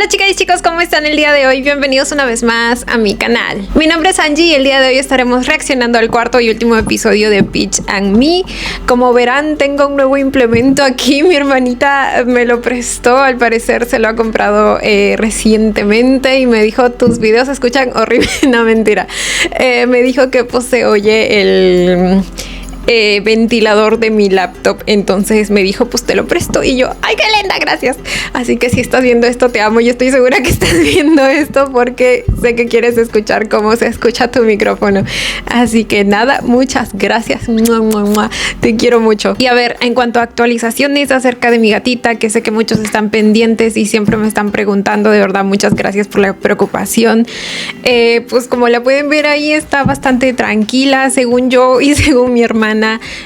Hola chicas y chicos, ¿cómo están el día de hoy? Bienvenidos una vez más a mi canal. Mi nombre es Angie y el día de hoy estaremos reaccionando al cuarto y último episodio de Peach and Me. Como verán, tengo un nuevo implemento aquí. Mi hermanita me lo prestó, al parecer se lo ha comprado recientemente y me dijo, tus videos se escuchan horrible. No, mentira. Me dijo que pues se oye el ventilador de mi laptop, entonces me dijo pues te lo presto y yo, ay qué linda, gracias. Así que si estás viendo esto te amo y estoy segura que estás viendo esto porque sé que quieres escuchar cómo se escucha tu micrófono, así que nada, muchas gracias, te quiero mucho. Y a ver, en cuanto a actualizaciones acerca de mi gatita, que sé que muchos están pendientes y siempre me están preguntando, de verdad muchas gracias por la preocupación. Pues como la pueden ver ahí, está bastante tranquila según yo y según mi hermana.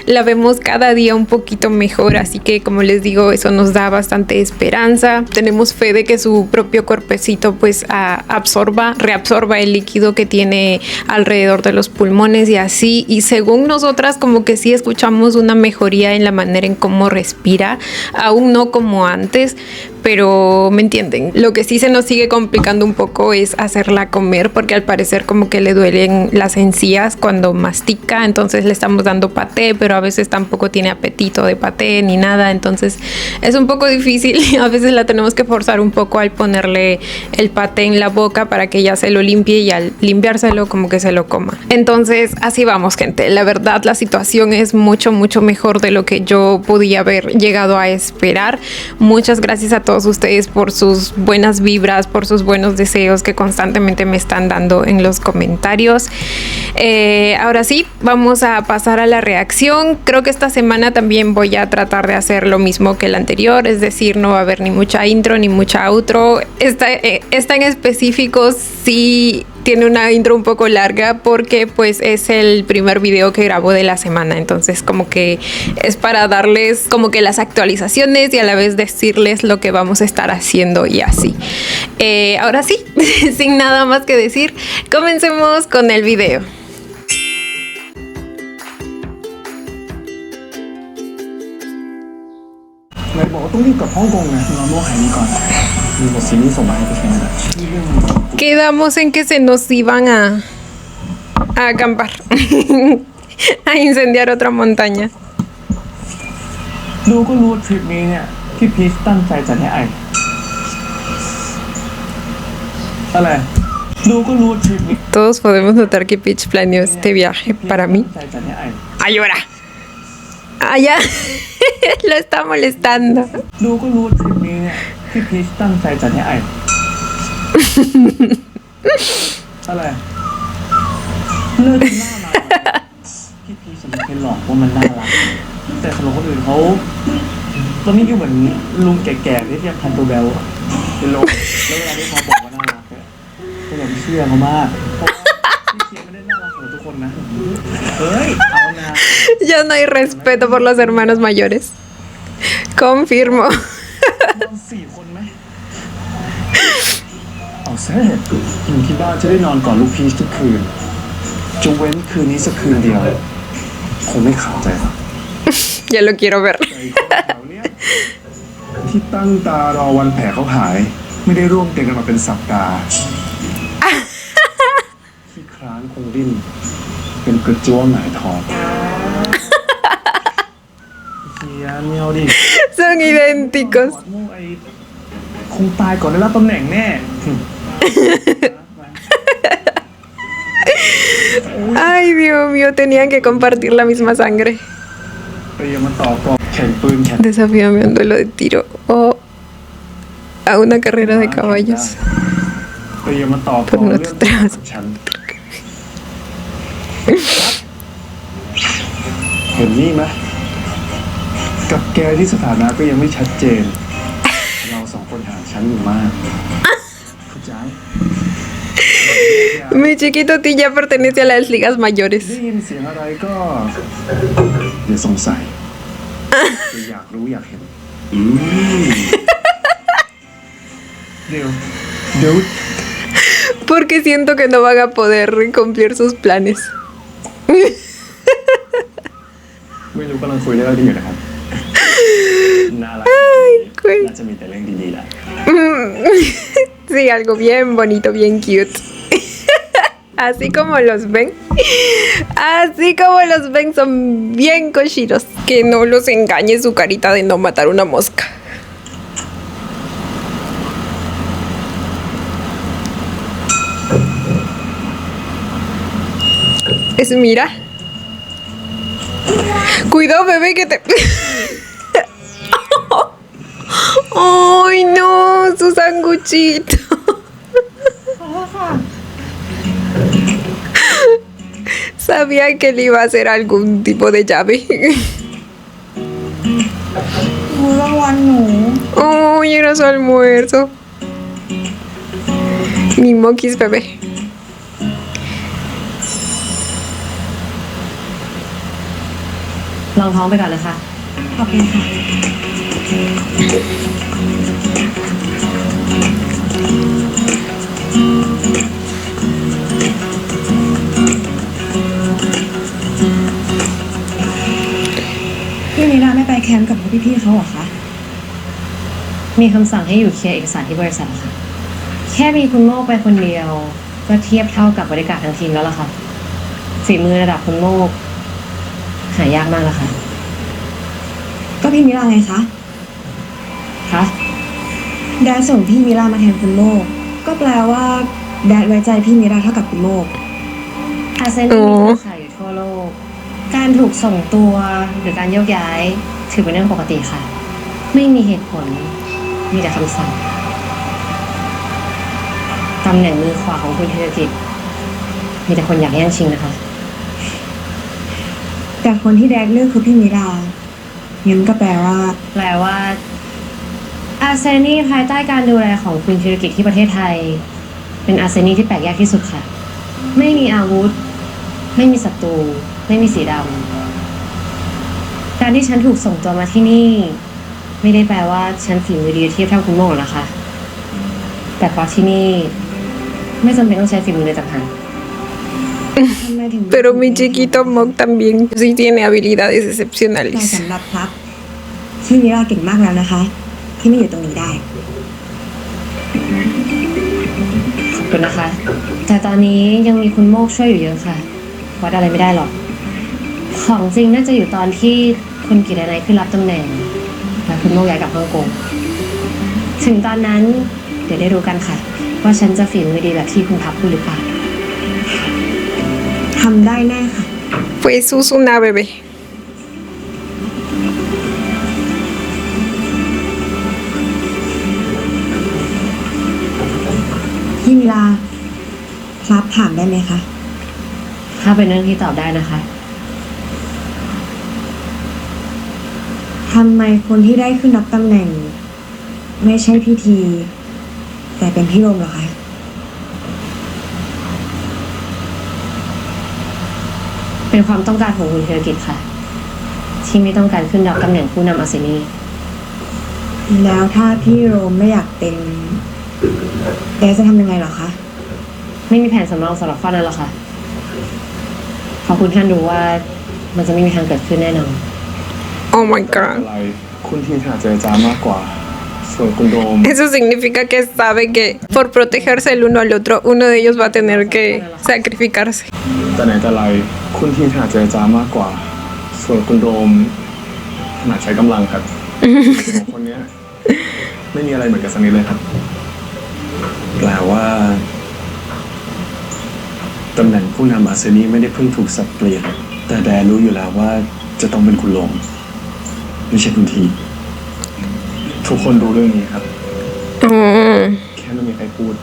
La vemos cada día un poquito mejor, así que como les digo, eso nos da bastante esperanza. Tenemos fe de que su propio cuerpecito pues reabsorba el líquido que tiene alrededor de los pulmones y así, y según nosotras como que sí escuchamos una mejoría en la manera en cómo respira, aún no como antes, pero me entienden. Lo que sí se nos sigue complicando un poco es hacerla comer, porque al parecer como que le duelen las encías cuando mastica, entonces le estamos dando paté, pero a veces tampoco tiene apetito de paté ni nada, entonces es un poco difícil. A veces la tenemos que forzar un poco al ponerle el paté en la boca para que ella se lo limpie y al limpiárselo como que se lo coma. Entonces así vamos, gente. La verdad la situación es mucho mejor de lo que yo podía haber llegado a esperar. Muchas gracias a todos ustedes por sus buenas vibras, por sus buenos deseos que constantemente me están dando en los comentarios. Ahora sí, vamos a pasar a la reacción. Creo que esta semana también voy a tratar de hacer lo mismo que el anterior, es decir, no va a haber ni mucha intro ni mucha outro. Esta en específico sí tiene una intro un poco larga porque pues es el primer video que grabo de la semana, entonces como que es para darles como que las actualizaciones y a la vez decirles lo que vamos a estar haciendo y así. Ahora sí, sin nada más que decir, comencemos con el video. Quedamos en que se nos iban a acampar, a incendiar otra montaña. Todos podemos notar que Peach planeó este viaje para mí. ¡Ay, ahora! Allá lo está molestando. Ya no hay respeto por los hermanos mayores. Confirmo. Ya lo quiero ver. Son idénticos. Ay, Dios mío, tenían que compartir la misma sangre. Desafíame a un duelo de tiro o a una carrera de caballos. Pero no te atrevas. Mi chiquito Ti ya pertenece a las ligas mayores. Porque siento que no van a poder cumplir sus planes. Ay, güey. Sí, algo bien bonito, bien cute. Así como los ven. Así como los ven, son bien cochinos. Que no los engañe su carita de no matar una mosca. Mira. Cuidado, bebé, que te... ¡Ay, no! Su sanguchito. Sabía que le iba a hacer algún tipo de llave. ¡Ay, era su almuerzo! Mi moquis, bebé.ลองท้องไปก่อนเลยค่ะขอบคุณค่ะพี่นิดาไม่ไปแคมป์กับพี่ๆเขาเหรอคะมีคำสั่งให้อยู่เคลียร์เอกสารที่บริษัทค่ะแค่มีคุณโมกไปคนเดียวก็เทียบเท่ากับบริการทั้งทีมแล้วล่ะค่ะฝีมือระดับคุณโมกหายากมากแล้วค่ะก็พี่มิราไงคะคะแดดส่งพี่มิรามาแทนคุณโมกก็แปลว่าแดดไว้ใจพี่มิราเท่ากับคุณโมกอาเซนมีเครือข่ายอยู่ทั่วโลกการถูกส่งตัวหรือการโยกย้ายถือเป็นเรื่องปกติค่ะไม่มีเหตุผลมีแต่คำสั่งตำแหน่งมือขวาของคุณธีรกิจมีแต่คนอยากแย่งชิงนะคะแต่คนที่แดดเลือกคือพี่มิรางั้นก็แปลว่าอาเซนีภายใต้การดูแลของคุณธีรกิจที่ประเทศไทยเป็นอาเซนีที่แปลกแยกที่สุดค่ะไม่มีอาวุธไม่มีศัตรูไม่มีสีดำการที่ฉันถูกส่งตัวมาที่นี่ไม่ได้แปลว่าฉันฝีมือดีเทียบเท่าคุณโม่นะคะ แต่เพราะที่นี่ไม่จำเป็นต้องใช้ฝีมือเลยต่างหาก Pero mi chiquito Mok también sí tiene habilidades แต่ excepcionales. สำหรับครับที่มิราเก่งมากแล้วนะคะ ที่ไม่อยู่ตรงนี้ได้ ขอบคุณนะคะ แต่ตอนนี้ยังมีคุณโมกช่วยอยู่เยอะค่ะวัดอะไรไม่ได้หรอกของจริงน่าจะอยู่ตอนที่คุณกิตตินัยขึ้นรับตำแหน่งและคุณโมกย้ายกลับฮ่องกงถึงตอนนั้นเดี๋ยวได้รู้กันค่ะว่าฉันจะฝีมือดีแบบที่คุณพับพูดหรือเปล่า ทำได้แน่ค่ะ Pues usa una bebé. พี่มิราครับถามได้ไหมคะ ถ้าเป็นเรื่องที่ตอบได้นะคะ ทำไมคนที่ได้ขึ้นรับตำแหน่ง ไม่ใช่พี่ที แต่เป็นพี่โรมเหรอคะ เป็นความต้องการของคุณธีรกิจค่ะ ที่ไม่ต้องการขึ้นรับตำแหน่งผู้นำอาเซนี แล้วถ้าพี่โรมไม่อยากเป็นแกจะทำยังไงเหรอคะ ไม่มีแผนสำรองสำหรับข้อนั้นหรอกค่ะเพราะคุณท่านรู้ว่ามันจะไม่มีทางเกิดขึ้นแน่นอน Oh my god. อะไรคุณทีมถนัดเจรจามากกว่าส่วนคุณโดม Eso significa que sabe que por protegerse el uno al otro, uno de ellos va a tener que sacrificarse. แต่ไหนแต่ไรคุณทีมถนัดเจรจามากกว่าส่วนคุณโดมถนัดใช้กำลังครับ สองคนเนี้ยไม่มีอะไรเหมือนกันสักนิดเลยครับแปลว่าตำแหน่งผู้นำอาเซนีไม่ได้เพิ่งถูกสับเปลี่ยนแต่แดรู้อยู่แล้วว่าจะต้องเป็นคุณโลมไม่ใช่คุณทีทุกคนรู้เรื่องนี้ครับ แค่ไม่มีใครพูด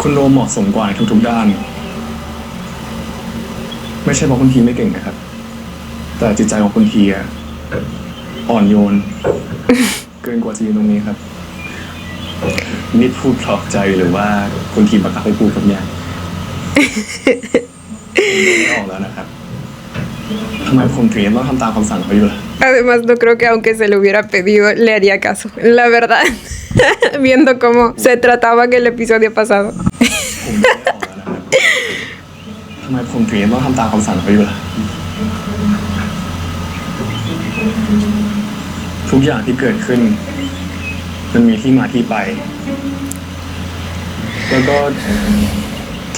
คุณโลมเหมาะสมกว่าในทุกๆด้าน ไม่ใช่เพราะคุณทีไม่เก่งนะครับ แต่จิตใจของคุณทีอะอ่อนโยน เกินกว่าจะยืนตรงนี้ครับนี่พูดปลอบใจหรือว่าคุณทีบังคับให้พูดกับยายไม่ออกแล้วนะครับทำไมผมถึงยังต้องทำตามคำสั่งเขาอยู่ล่ะ Además, no creo que aunque se lo hubiera pedido, le haría caso. La verdad, viendo cómo se trataba en el episodio pasado. ผมไม่ออกแล้วนะครับทำไมผมถึงยังต้องทำตามคำสั่งเขาอยู่ล่ะทุกอย่างที่เกิดขึ้น มันมีที่มาที่ไป แล้วก็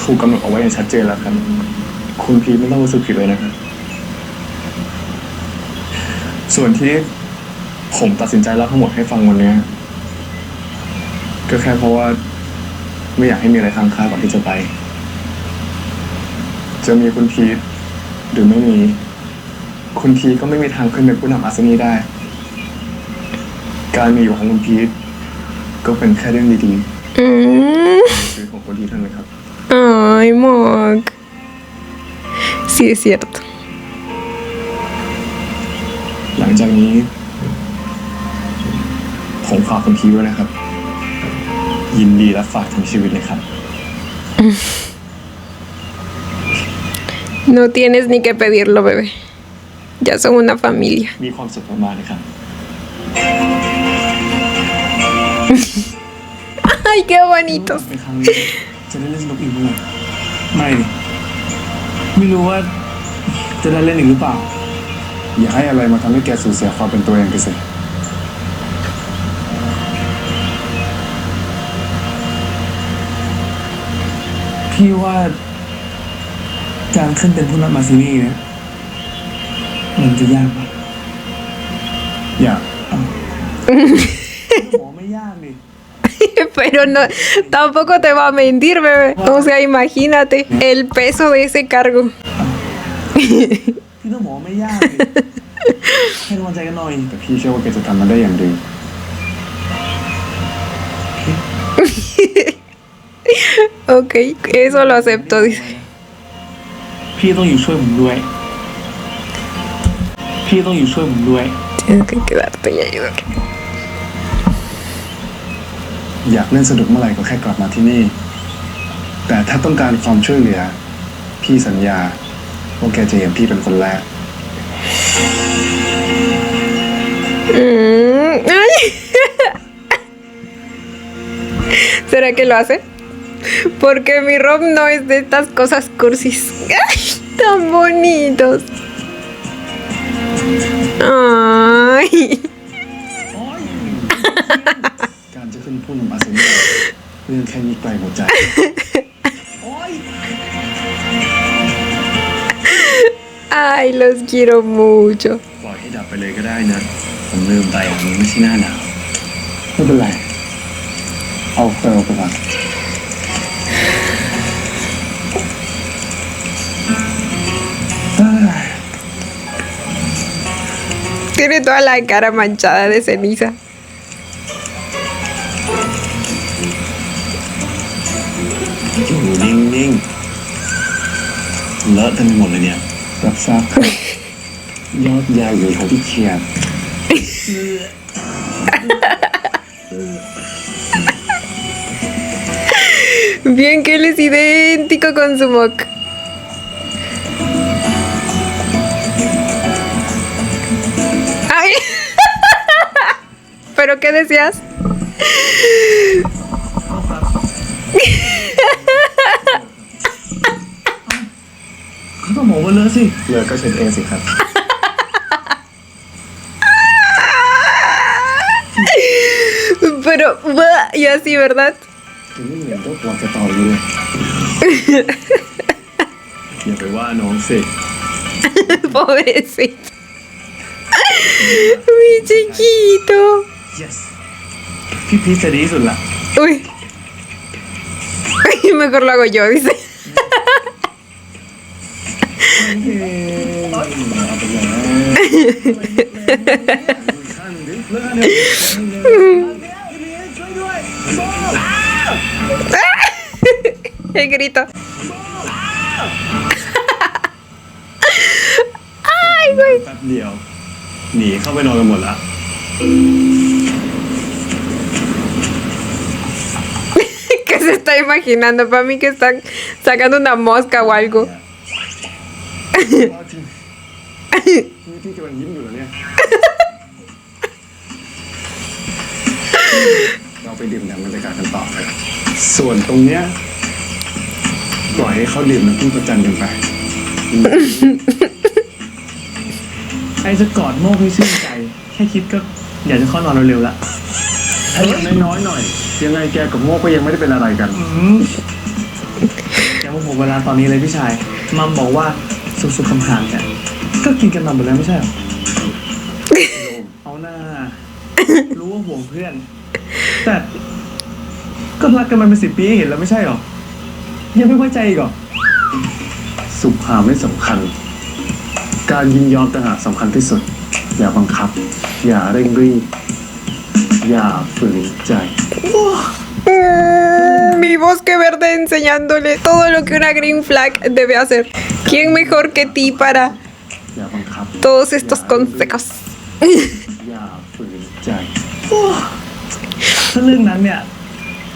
ถูกกำหนดเอาไว้อย่างชัดเจนแล้วครับ คุณพีไม่ต้องรู้สึกผิดเลยนะครับ ส่วนที่ผมตัดสินใจเล่าทั้งหมดให้ฟังวันนี้ก็แค่เพราะว่าไม่อยากให้มีอะไรค้างคาก่อนที่จะไป จะมีคุณพีทหรือไม่มี คุณพีทก็ไม่มีทางขึ้นเป็นผู้นำอาสนีได้ การมีอยู่ของคุณพีทก็เป็นแค่เรื่องดีๆในชีวิตของคุณพีทเท่านั้นครับ Ay, Mog. Sí, es cierto. หลังจากนี้ ผมฝากคุณพีทด้วยนะครับ ยินดีและฝากทั้งชีวิตเลยครับ No tienes ni que pedirlo, bebé. Ya son una familia. มีความสุขมากๆเลยครับ Ay, qué bonitos. ในครั้งนี้จะได้เล่นสนุกอีกเมื่อไหร่ไม่ดิไม่รู้ว่าจะได้เล่นอีกหรือเปล่า อย่าให้อะไรมาทำให้แกสูญเสียความเป็นตัวเองไปสิพี่ว่าการขึ้นเป็นผู้นำมาซินี่เนี่ยมันจะยากไหมยากหมอไม่ยากดิ Pero no, tampoco te va a mentir, bebé. O sea, imagínate el peso de ese cargo. พี่ต้องหมอไม่ยากดิให้กำลังใจกันหน่อยแต่พี่เชื่อว่าแกจะทำมันได้อย่างดี Ok, eso lo acepto, dice. พี่ต้องอยู่ช่วยผมด้วย พี่ต้องอยู่ช่วยผมด้วย Tienes que quedarte y ayudar. อยากเล่นสนุกเมื่อไหร่ก็แค่กลับมาที่นี่ แต่ถ้าต้องการความช่วยเหลือ พี่สัญญาว่าแกจะเห็นพี่เป็นคนแรก Ay. ¿Será que lo hace? Porque mi Rob no es de estas cosas cursis. ¡Ay, tan bonitos! Ay. การจะขึ้นผู้นำอาเซียนเรื่องแค่นี้ไกลหัวใจ Ay, los quiero mucho. ปล่อยให้ดับไปเลยก็ได้นะ ผมลืมไปมันไม่ใช่หน้าหนาวไม่เป็นไร เอาเฟลไปก่อน Tiene toda la cara manchada de ceniza. อยู่นิ่งๆเลอะเต็มไปหมดเลยเนี่ยรับทราบครับยอดยาอยู่ของพี่เขียด Bien que él es idéntico con su mock. ¡Ay! ¿Pero qué decías? เขาต้องบอกว่าเลอะสิเลอะก็เช็ดเองสิครับ Pero, y así, ¿verdad? ถึงไม่เหมือนต้องกลัวจะต่ออยู่เลย อย่าไปว่าน้องสิ Pobrecito. Mi chiquito. yes พี่พีชจะดีที่สุดละ Uy. Ay, mejor lo hago yo, dice. เอาไปเลยขั้นดิเลิกเนี่ยช่วยด้วย El grito. Ay, güey. แป๊บเดียวหนีเข้าไปนอนกันหมดละ ¿Qué se está imaginando? Para mí que están sacando una mosca o algo. พี่กำลังยิ้มอยู่เหรอเนี่ย เราไปดื่มด่ำบรรยากาศกันต่อเลยส่วนตรงเนี้ยปล่อยให้เขาดื่มน้ำพึ่งประจันกันไป ไอ้จะกอดโมกให้ชื่นใจ แค่คิดก็อยากจะเข้านอนเร็วๆละ ให้น้อยๆหน่อย ยังไงแกกับโมกก็ยังไม่ได้เป็นอะไรกัน แกว่าผมเวลาตอนนี้เลยพี่ชาย มัมบอกว่าสุขๆคำหางเนี่ยก็กินกันมาหมดแล้วไม่ใช่เหรอ เอาหน้า รู้ว่าห่วงเพื่อน แต่ก็รักกันมาเป็น10 ปีเห็นแล้วไม่ใช่เหรอ ยังไม่ไว้ใจอีกเหรอ สุภาพไม่สำคัญ การยินยอมต่างหากสำคัญที่สุด อย่าบังคับ อย่าเร่งรีบ อย่าฝืนใจ Mi bosque verde enseñándole todo lo que una green flag debe hacer. ¿Quién mejor que ti para อย่าบังคับ todos estos consejos? อย่าฝืนใจ ถ้าเรื่องนั้นเนี่ย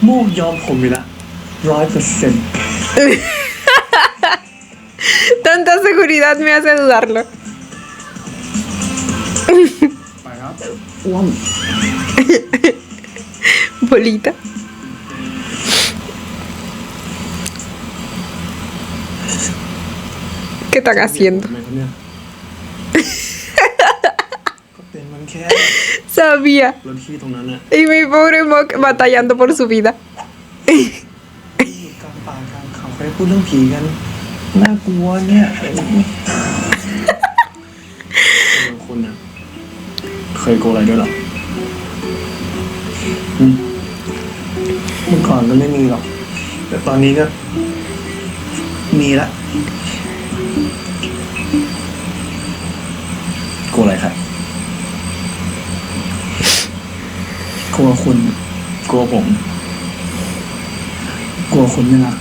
โมกยอมผมอยู่ละ100% Tanta seguridad me hace dudarlo. ไปครับอ้วม Bolita. ¿Qué están haciendo? อะไรครับเนี่ย ก็เป็นมันแค่ Sabía. รถที่ตรงนั้นอะ Y mi pobre Mok batallando por su vida. อยู่กลางป่ากลางเขาไปพูดเรื่องผีกันน่ากลัวเนี่ย บางคนนะเคยโกงอะไรด้วยเหรอ เมื่อก่อนก็ไม่มีหรอก แต่ตอนนี้ก็มีละ โกงอะไรครับ กลัวคุณ กลัวผม กลัวคุณไม่รัก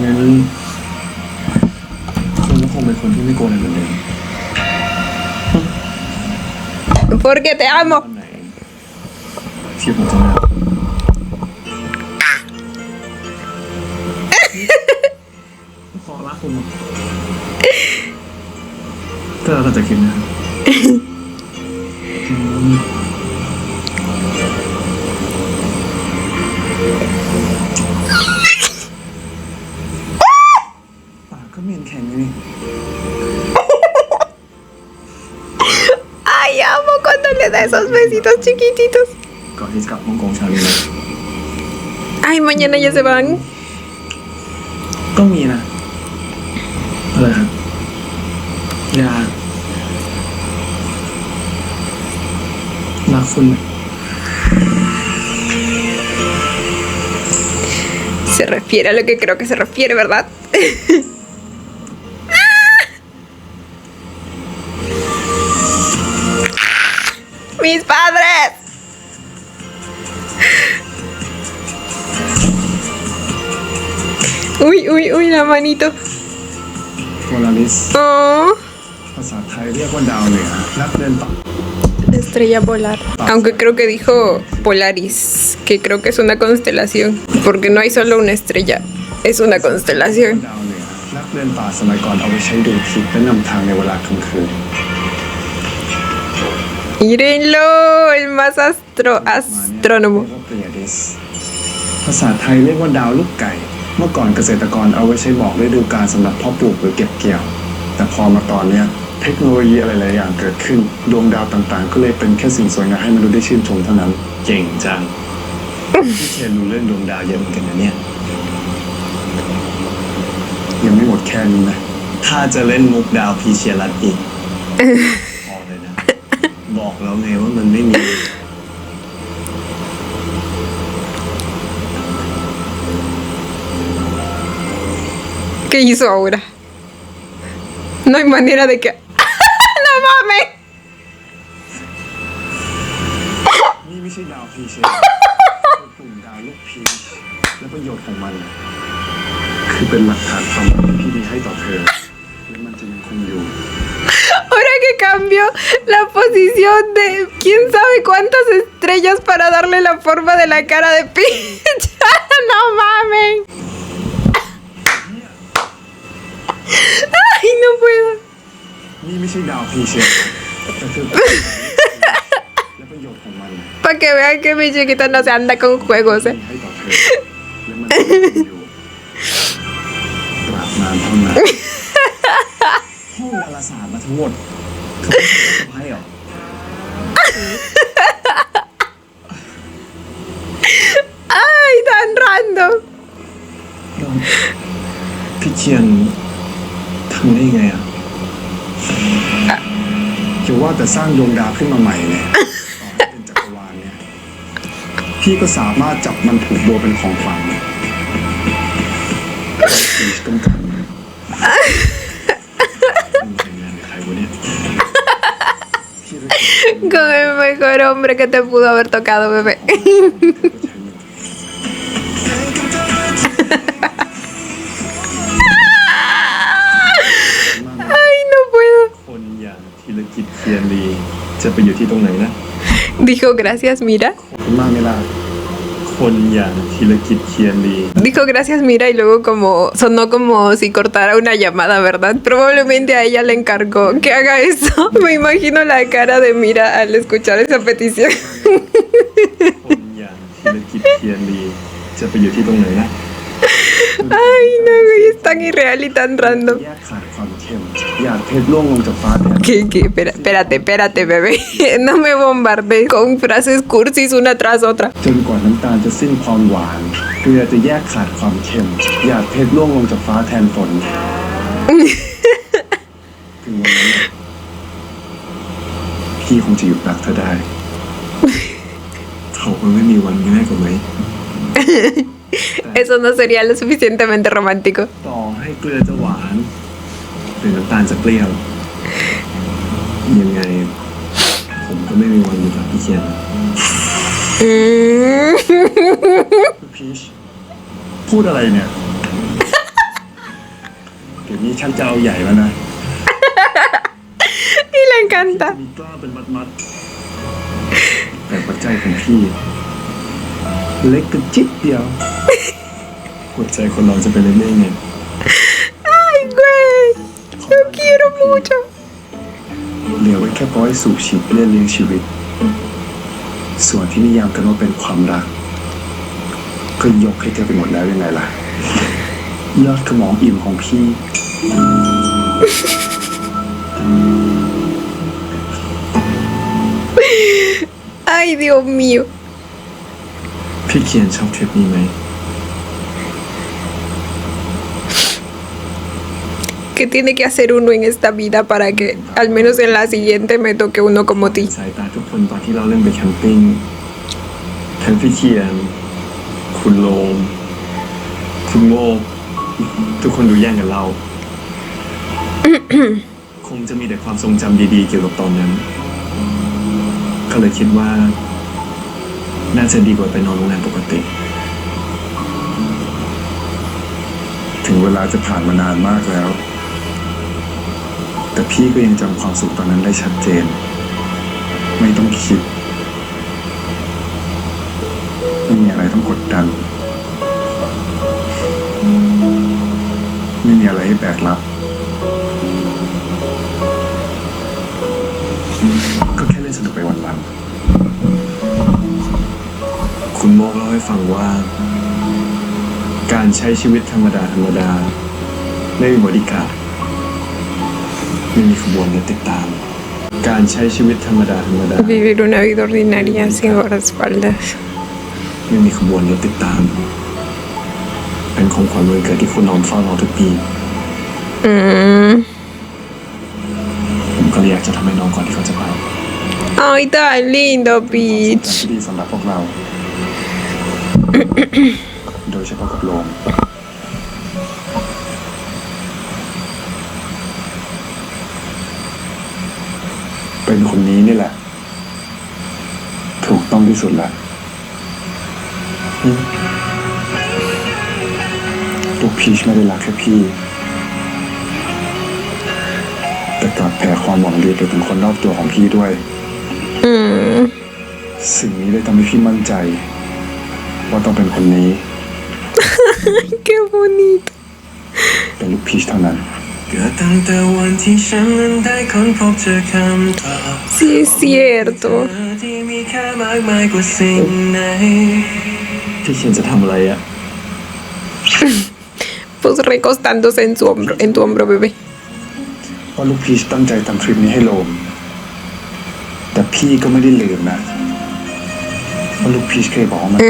งั้นคุณก็คงเป็นคนที่ไม่โกงอะไรเหมือนเดิม Porque te amo. วันไหนที่ผมจะมา ขอรักคุณ ก็เราจะคิดนะ ปากก็เหม็นแข็งเลยนี่ Ay, amo cuando le da esos besitos chiquititos. ก่อนที่จะกลับฮ่องกงเช้านี้เลย Ay, mañana ya se van. ก็มีนะ อะไรครับ อย่ารักคุณ Se refiere a lo que creo que se refiere, ¿verdad? ¡Mis padres! Uy, uy, uy, la manito. โพลาริส Oh, ภาษาไทยเรียกว่าดาวเหนือนักเดินป่า estrella polar. Aunque creo que dijo Polaris, que creo que es una constelación. Porque no hay solo una estrella, es una constelación. ดาวเหนือนักเดินป่าสมัยก่อนเอาไปใช้ดูทิศและนำทางในเวลากลางคืน Mírenlo, el más astrónomo. เรียกว่าเปลียดิสภาษาไทยเรียกว่าดาวลูกไก่ เมื่อก่อนเกษตรกรเอาไว้ใช้บอกฤดูกาลสำหรับเพาะปลูกหรือเก็บเกี่ยว แต่พอมาตอนเนี้ยเทคโนโลยีอะไรหลายอย่างเกิดขึ้น ดวงดาวต่างๆ ก็เลยเป็นแค่สิ่งสวยงามให้มนุษย์ได้ชื่นชมเท่านั้น เก่งจังพี่เชนรู้เรื่องดวงดาวเยอะเหมือนกันนะเนี่ย ยังไม่หมดแค่นี้นะ ถ้าจะเล่นมุกดาวพีเชียรัตอีก พอเลยนะ บอกแล้วไงว่ามันไม่มี ¿Qué hizo ahora? No hay manera de que... ¡No mames! นี่ไม่ใช่ดาวพีเชนคือกลุ่มดาวลูกพีชและประโยชน์ของมัน คือเป็นหลักฐานความรักที่พี่มีให้ต่อเธอ และมันจะยังคงอยู่ Ahora que cambio la posición de quién sabe cuántas estrellas para darle la forma de la cara de Peach. ¡No mames! ¡Ay, no puedo! นี่ไม่ใช่ดาวพีเชนแต่คือและประโยชน์ของมัน Para que vean que mi chiquita no se anda con juegos, ที่ ¿eh? ให้ต่อเธอ และมันจะยังคงอยู่ตราบนานเท่านั้น ห้องดาราศาสตร์มาทั้งหมดเขาไม่ใช่สะพ้ายเหรอ Ay, tan random. แล้วพี่เชียนทำได้ไงอ่ะอย่าว่าแต่สร้างดวงดาวขึ้นมาใหม่เลยต่อให้เป็นจักรวาลเนี่ยพี่ก็สามารถจับมันผูกโบเป็นของขวัญพี่ต้องทำมันเป็นงานใครวะเนี่ยพี่รู้สึก Con el mejor hombre que te pudo haber tocado, bebé. Ay, no puedo. คนอย่างธีรกิจเคียนลีจะไปอยู่ที่ตรงไหนนะ Dijo gracias, mira. ขอบคุณมากไหมล่ะคนอย่างธีรกิจเคียนลี Dijo gracias, mira, y luego como sonó como si cortara una llamada, ¿verdad? Probablemente a ella le encargó que haga eso. Me imagino la cara de Mira al escuchar esa petición. คนอย่างธีรกิจเคียนลีจะไปอยู่ที่ตรงไหนนะ Ay, no, güey, es tan irreal y tan random. แยกขาดความเข้มอยากเพชรล่วงลงจากฟ้าแทน ¿Qué? Espérate, bebé. No me bombardees con frases cursis una tras otra. จนกว่าน้ำตาลจะสิ้นความหวานเกลือจะแยกขาดความเค็มอยากเพชรล่วงลงจากฟ้าแทนฝนถึงวันนั้นพี่คงจะหยุดรักเธอได้เขาคงไม่มีวันง่ายกว่าไหม Eso no sería lo suficientemente romántico. ต่อให้เกลือจะหวานหรือน้ำตาลจะเปรี้ยวยังไงผมก็ไม่มีวันหยุดรักพี่เชียน พีชพูดอะไรเนี่ย เดี๋ยวนี้ฉันจะเอาใหญ่แล้วนะ Y le encanta. มีกล้าเป็นมัดๆแต่หัวใจของพี่ เล็กกระจิ๊บเดียวหัวใจคนเราจะเป็นเล็กได้ไง Ay, güey. Lo quiero mucho. เหลือไว้แค่พอให้สูบฉีดเพื่อเลี้ยงชีวิต ส่วนที่นิยามกันว่าเป็นความรัก ก็ยกให้เธอไปหมดแล้วยังไงล่ะยอดขมองอิ่มของพี่ Ay, Dios mío. พี่เขียนชอบทริปนี้ไหม ¿Qué tiene que hacer uno en esta vida para que al menos en la siguiente me toque uno como ti? สายตาทุกคนตอนที่เราเล่นไปแคมปิ้งทั้งพี่เขียน คุณโลม คุณโมกทุกคนดูแย่งกันเรา คงจะมีแต่ความทรงจำดีๆเกี่ยวกับตอนนั้น ก็เลยคิดว่า น่าจะดีกว่าไปนอนโรงแรมปกติ ถึงเวลาจะผ่านมานานมากแล้ว แต่พี่ก็ยังจำความสุขตอนนั้นได้ชัดเจน ไม่ต้องคิด ไม่มีอะไรต้องกดดัน ไม่มีอะไรให้แบกรับ ก็แค่เล่นสนุกไปวันๆคุณโมกเล่าให้ฟังว่า การใช้ชีวิตธรรมดาไม่มีบริการดไม่มีขบวนรถติดตาม การใช้ชีวิตธรรมดา Vivir una vida ordinaria sin guardaespaldas. ไม่มีขบวนรถติดตาม เป็นของขวัญวันเกิดที่คุณน้องเฝ้ารอทุกปี ผมก็เลยอยากจะทำให้น้องก่อนที่เขาจะไป Ay, tan lindo, เป็นความทรง Peach. จำที่ดีสำหรับพวกเรา โดยเฉพาะกับโลม เป็นคนนี้นี่แหละ ถูกต้องที่สุดละลูกพีชไม่ได้รักแค่พี่ แต่กลับแผ่ความหวังดีไปถึงคนรอบตัวของพี่ด้วย สิ่งนี้ได้ทำให้พี่มั่นใจ ว่าต้องเป็นคนนี้ Qué bonito. เป็นลูกพีชเท่านั้น เกิดตั้งแต่วันที่ฉันนั้นได้ค้นพบเจอคำตอบ Sí, es cierto. ที่มีค่ามากมายกว่าสิ่งไหน พี่เขียนจะทำอะไรอะ Pues recostándose en tu hombro, bebé. ว่าลูกพีชตั้งใจทำทริปนี้ให้โลม แต่พี่ก็ไม่ได้ลืมนะว่าลูกพีชเคยบอกว่ามัน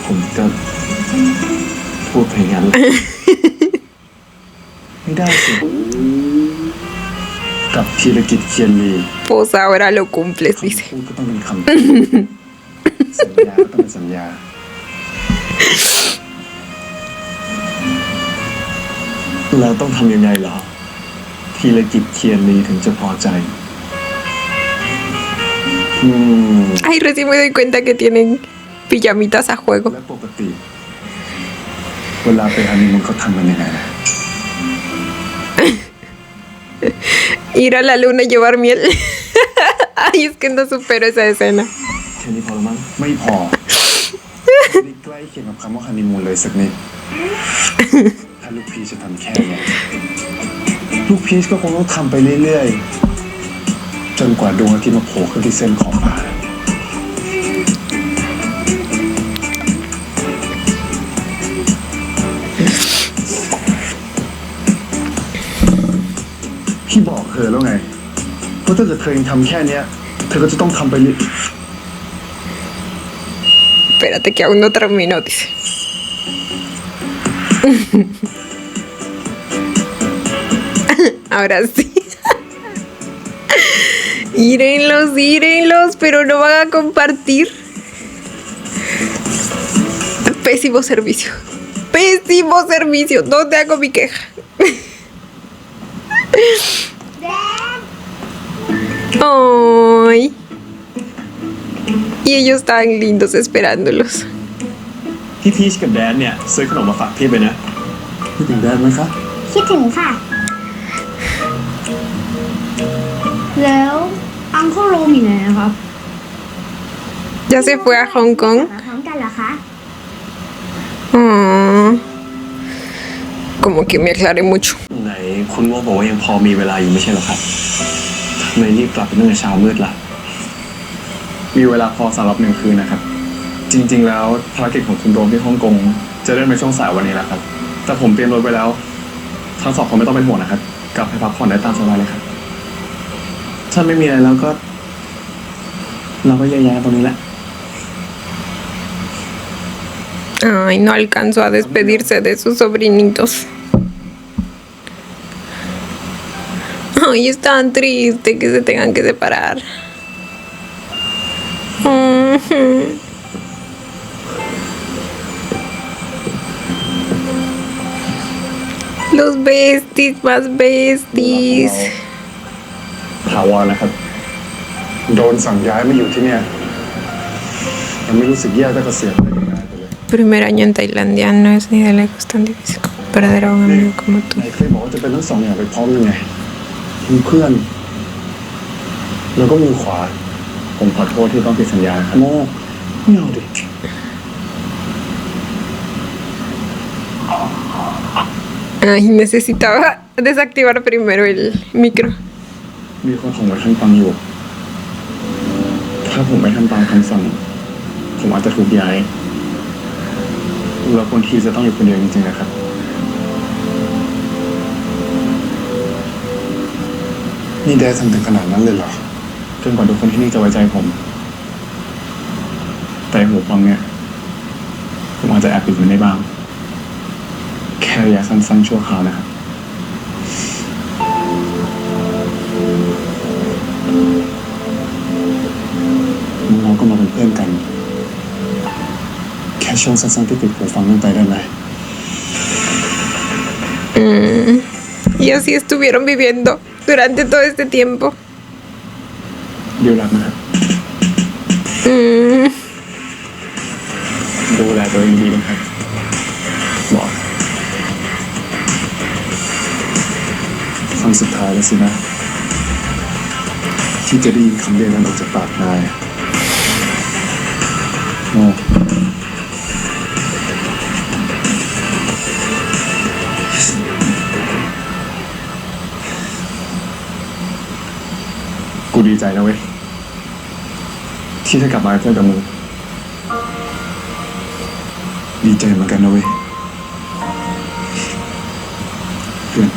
ผมจะพูดเพลงนั้นไม่ได้สิกับธีรกิจเคียนลี Pues ahora lo cumples, dice. พูดก็ต้องเป็นคำพูดสัญญาก็ต้องเป็นสัญญาแล้วต้องทำยังไงเหรอธีรกิจเคียนลีถึงจะพอใจAy, recién me doy cuenta que tienen pijamitas a juego. และปกติเวลาไปฮันนีมูนเขาทำกันยังไงนะ Ir a la luna y llevar miel. Ay, es que no supero esa escena. แค่นี้พอแล้วมั้งไม่พอนี่ใกล้เคียงกับคำว่าฮันนีมูนเลยสักนิดถ้าลูกพีชจะทำแค่เนี้ยลูกพีชก็คงต้องทำไปเรื่อยๆจนกว่าดวงอาทิตย์มาโผล่ขึ้นที่เส้นขอบฟ้าพี่บอกเธอแล้วไงว่าถ้าเกิดเธอยังทำแค่เนี้ยเธอก็จะต้องทำไปเรื่อย Espérate que aún no termino, dice. Ahora sí. Írenlos, pero no van a compartir. Pésimo servicio. ¿Dónde hago mi queja? Ay. Y ellos estaban lindos esperándolos. พี่พีชกับแดนเนี่ยซื้อขนมมาฝากพี่ไปนะ คิดถึงแดนไหมคะ คิดถึงค่ะ แล้วอังเคิลโรมอยู่ไหนนะครับ Ya se fue a Hong Kong. มาพร้อมกันเหรอคะ Como que me aclaré mucho. ไหนคุณโมบอกว่ายังพอมีเวลาอยู่ไม่ใช่เหรอครับทำไมรีบกลับไปตั้งแต่เช้ามืดล่ะ มีเวลาพอสำหรับ1 คืนนะครับ จริง ๆ แล้วภารกิจของคุณโดมที่ฮ่องกงจะเริ่มในช่วงสายวันนี้แหละครับ แต่ผมเตรียมรถไว้แล้ว ทั้งสองคนไม่ต้องเป็นห่วงนะครับ กลับไปพักผ่อนได้ตามสบายเลยครับ ถ้าไม่มีอะไรแล้วก็ เราก็แยกย้ายกันตรงนี้แหละ Ay, no alcanzó a despedirse de sus sobrinitos. Ay, es tan triste que se tengan que separar. Los besties, más besties. ถาวรนะครับ โดนสั่งย้ายมาอยู่ที่เนี่ยยังไม่รู้สึกแย่แต่ก็เสียไปง่ายไปเลย Primer año en Tailandia no es ni de lejos tan difícil como perder a un amigo como tú. ไหนเคยบอกว่าจะเป็นทั้ง2 อย่างไปพร้อมกันไงมือเพื่อน แล้วก็มือขวา ผมขอโทษที่ต้องผิดสัญญาครับ โมไม่เอาดิ Ay, necesitaba desactivar primero el micro. มีคนของไว้ท่านฟังอยู่ ถ้าผมไม่ทำตามคำสั่ง ผมอาจจะถูกย้ายแล้วคนทีจะต้องอยู่คนเดียวจริงๆนะครับ นี่แดดทำถึงขนาดนั้นเลยเหรอ จนกว่าทุกคนที่นี่จะไว้ใจผม แต่หูฟังเนี่ย ผมอาจจะแอบปิดมันได้บ้าง แค่ระยะสั้นๆชั่วคราวนะครับ เราก็มาเป็นเพื่อนกัน แค่ช่วงสั้นๆที่ปิดหูฟังนั่นไปได้ไหม Y así estuvieron viviendo durante todo este tiempo. เดี๋ยวรักนะครับ ดูแลตัวเองดีนะครับบอก ครั้งสุดท้ายแล้วสินะ ที่จะได้ยินคำเรียกนั้นออกจากปากนายโมกูดีใจนะเว้ย ที่ได้กลับมาเป็นเพื่อนกับมึง ดีใจเหมือนกันนะเว้ยเพื่อน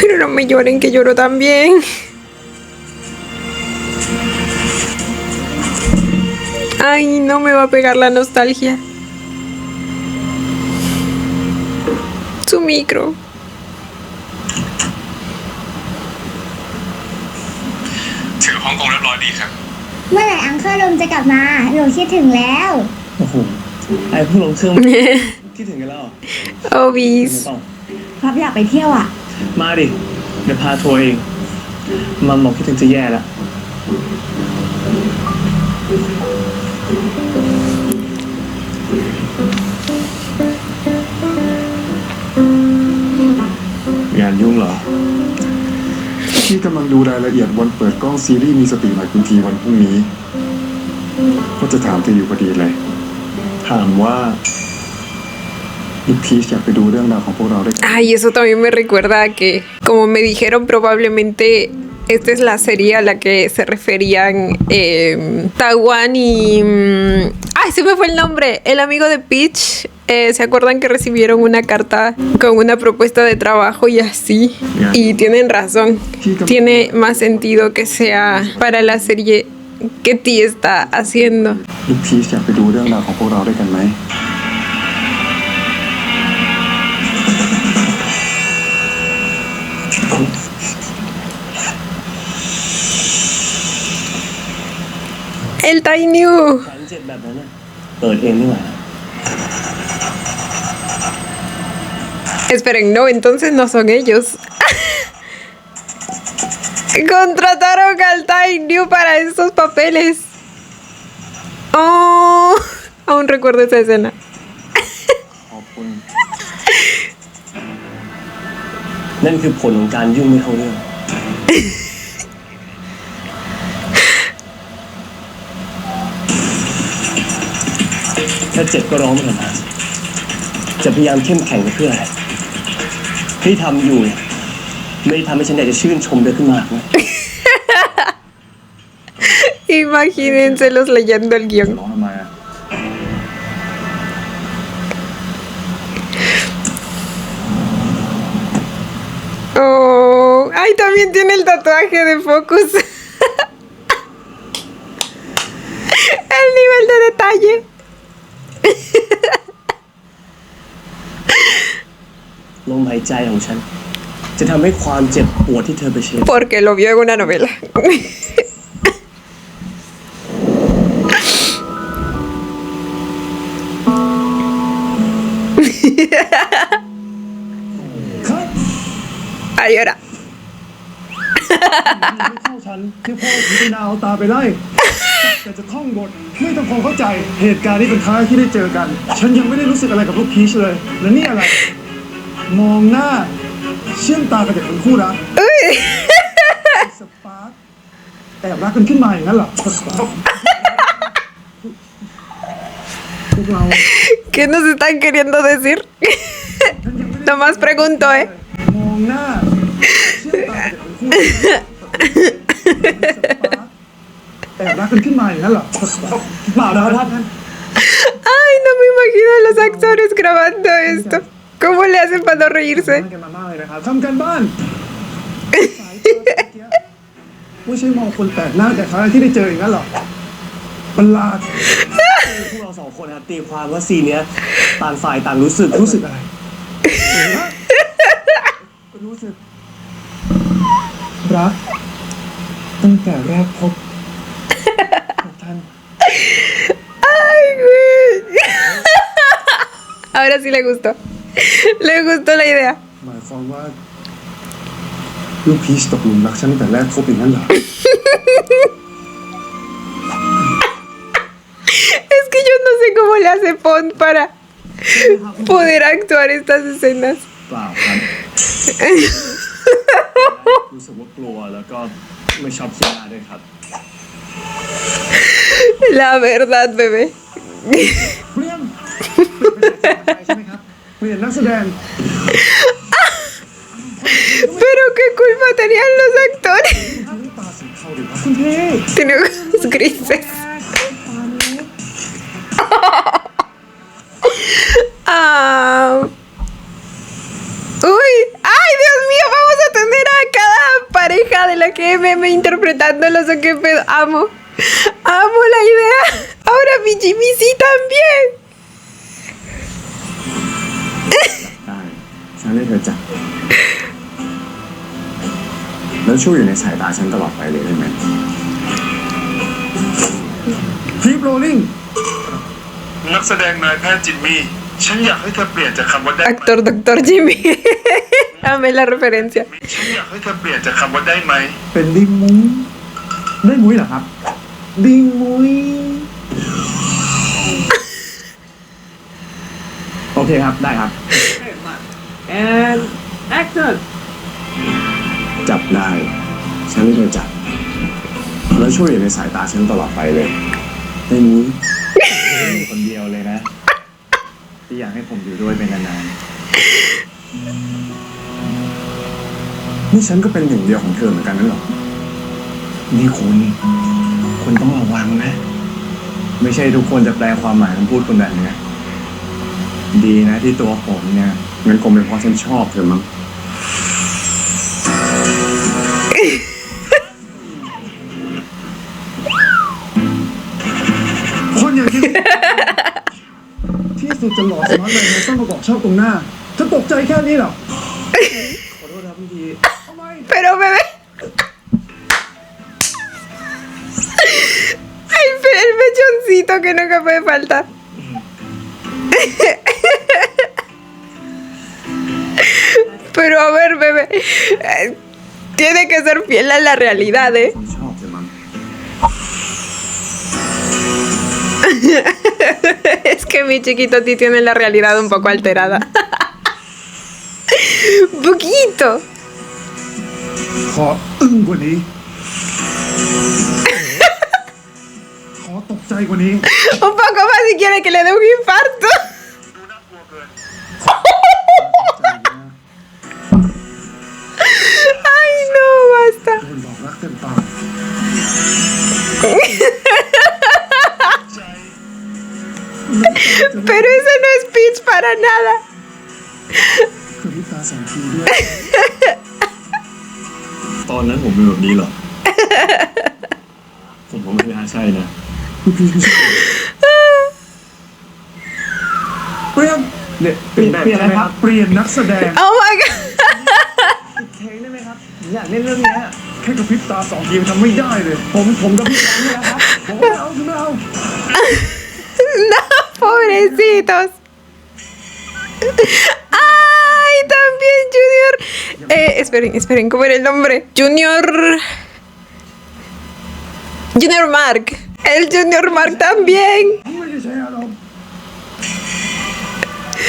Pero no me lloren, que lloro también. Ay, no me va a pegar la nostalgia. Su micro. ถึงฮ่องกงเรียบร้อยดีครับ เมื่อไหร่อังเคิลโรมจะกลับมาหนูคิดถึงแล้ว โอ้โหไอ้เพิ่งลงเครื่อง คิดถึงกันแล้วเหรอ โอวีส ไม่ต้อง ครับอยากไปเที่ยวอ่ะ มาดิ เดี๋ยวพาทัวร์เอง มัมบอกคิดถึงจะแย่แล้ว งานยุ่งเหรอ พี่กำลังดูรายละเอียดวันเปิดกล้องซีรีส์มีสติหน่อยคุณทีวันพรุ่งนี้ก็จะถามเธออยู่พอดีเลย ถามว่าพีชอยากไปดูเรื่องราวของพวกเราได้ Ay, eso también me recuerda a que, como me dijeron, probablemente esta es la serie a la que se referían Taiwan y... ¡Ay, se me fue el nombre! El amigo de Peach. ¿Se acuerdan que recibieron una carta con una propuesta de trabajo y así? Y tienen razón. Tiene más sentido que sea para la serie que T está haciendo. พีชอยากไปดูเรื่องราวของพวกเราด้วยกันไหม El Tiny. แขนเจ็บแบบนั้นน่ะเปิดเองไม่ไหว Esperen, no, entonces no son ellos. Contrataron al Tiny para estos papeles. Oh, aún recuerdo esa escena. ขอบคุณ นั่นคือผลของการยุ่งไม่เข้าเรื่อง ถ้าเจ็บก็ร้องไม่ทำไมจะพยายามเข้มแข็งเพื่ออะไรที่ทำอยู่เนี่ยไม่ได้ทำให้ฉันอยากจะชื่นชมเธอขึ้นมากนะ Imagínense los leyendo el guión. ร้องทำไมอ่ะ Oh, ay, también tiene el tatuaje de Focus. El nivel de detalle. ลมหายใจของฉัน จะทำให้ความเจ็บปวดที่เธอไปเผชิญ Porque lo vio en una novela. ครับ Ay, ahora. เข้าฉันที่พ่อถึงไปนาเอาตาไปไล่แต่จะท่องบทไม่ต้องพอเข้าใจเหตุการณ์นี้เป็นครั้งแรกที่ได้เจอกัน ฉันยังไม่ได้รู้สึกอะไรกับลูกพีชเลย แล้วนี่อะไร มองหน้า เชื่อมตากันจากคนคู่รักสปาร์คแอบรักกันขึ้นมาอย่างนั้นเหรอพวกเรา ¿Qué nos están queriendo decir? Nomás pregunto, ¿eh? มองหน้าเชื่อมตากันจากคนคู่รักแอบรักกันขึ้นมาอย่างนั้นเหรอเปล่านะครับท่าน Ay, no me imagino a los actores grabando esto. ¿Cómo le hacen para no reírse? กันมามากเลยนะครับทำกันบ้านสายตาเมื่อกี้ไม่ใช่มองคนแปลกหน้าแต่ครั้งแรกที่ได้เจออย่างนั้นหรอประหลาดพวกเราสองคนนะครับตีความว่าซีนเนี้ยต่างฝ่ายต่างรู้สึกอะไรรู้สึกรักตั้งแต่แรกพบกับท่าน Ay, güey. Ahora sí le gustó. Le gustó la idea. หมายความว่าลูกพีชตกหลุมรักฉันตั้งแต่แรกคบอย่างนั้นเหรอ Es que yo no sé cómo le hace Pond para poder actuar estas escenas. เปล่าครับ รู้สึกว่ากลัวแล้วก็ไม่ชอบขี้หน้าด้วยครับ La verdad, bebé. เปลี่ยนใช่ไหมครับเปลี่ยนนักแสดง Pero qué culpa tenían los actores. ตาสีเทาดีครับคุณพี่ Tiene ojos grises. Ah. Uy, ay, Dios mío, vamos a tener ¿Qué meme interpretándolos o qué pedo? Amo la idea. Ahora mi Jimmy sí también. ได้ฉันให้เธอจับแล้วช่วยอยู่ในสายตาฉันตลอดไปเลยได้ไหม คีปโรลลิ่ง นักแสดงนายแพทย์จิมมี่ ฉันอยากให้เธอเปลี่ยนจากคำว่าได้ไหม Actor Doctor Jimmy. Amé la referencia. ฉันอยากให้เธอเปลี่ยนจากคำว่าได้ไหม เป็นดิ้งมุ้ยได้มุ้ยเหรอครับ ดิ้งมุ้ยโอเคครับได้ครับ and action จับได้ฉันให้เธอจับแล้วช่วยอยู่ในสายตาฉันตลอดไปเลยได้ไหม คนเดียวเลยนะ ที่อยากให้ผมอยู่ด้วยเป็นนาน นี่ฉันก็เป็นหนึ่งเดียวของเธอเหมือนกันนั่นหรอ ๆนี่คุณต้องระวังนะ ไม่ใช่ทุกคนจะแปลความหมายคำพูดคุณแบบนี้ดีนะที่ตัวผมเนี่ย งั้นคงเป็นเพราะฉันชอบเธอมั้ง คนอย่างที่ที่สุดจะหล่อสมาร์ทเลยนะต้องประกอบชอบตรงหน้าจะตกใจแค่นี้เหรอ ขอโทษนะพี่ที Pero bebé. El mechoncito que nunca puede faltar. Pero a ver, bebé. Tiene que ser fiel a la realidad, ¿eh? ฉันชอบเธอมั้ง Es que mi chiquito ti tiene la realidad un poco alterada. Poquito. ขออึ้งกว่านี้ ขอตกใจกว่านี้ Un poco más si quiere que le dé un infarto. ดูน่ากลัวเกิน Ay, no, basta. โดนบอกรักเต็มปาก ใจ Pero ese no es pitch para nada. กระพริบตาสองทีด้วย ตอนนั้นผมเป็นแบบนี้เหรอ ผมว่าไม่น่าใช่นะ เปลี่ยนเนี่ยเปลี่ยนอะไรครับ เปลี่ยนนักแสดง Oh my god. เพลงได้ไหมครับอยากเล่นเรื่องนี้แค่กระพริบตาสองทีทำไม่ได้เลย ผมกระพริบตาเนี่ยครับผมไม่เอา No, pobrecitos. Ay, también Junior. Esperen, ¿cómo era el nombre? Junior Mark. El Junior Mark también. ไม่ได้ใช้อารมณ์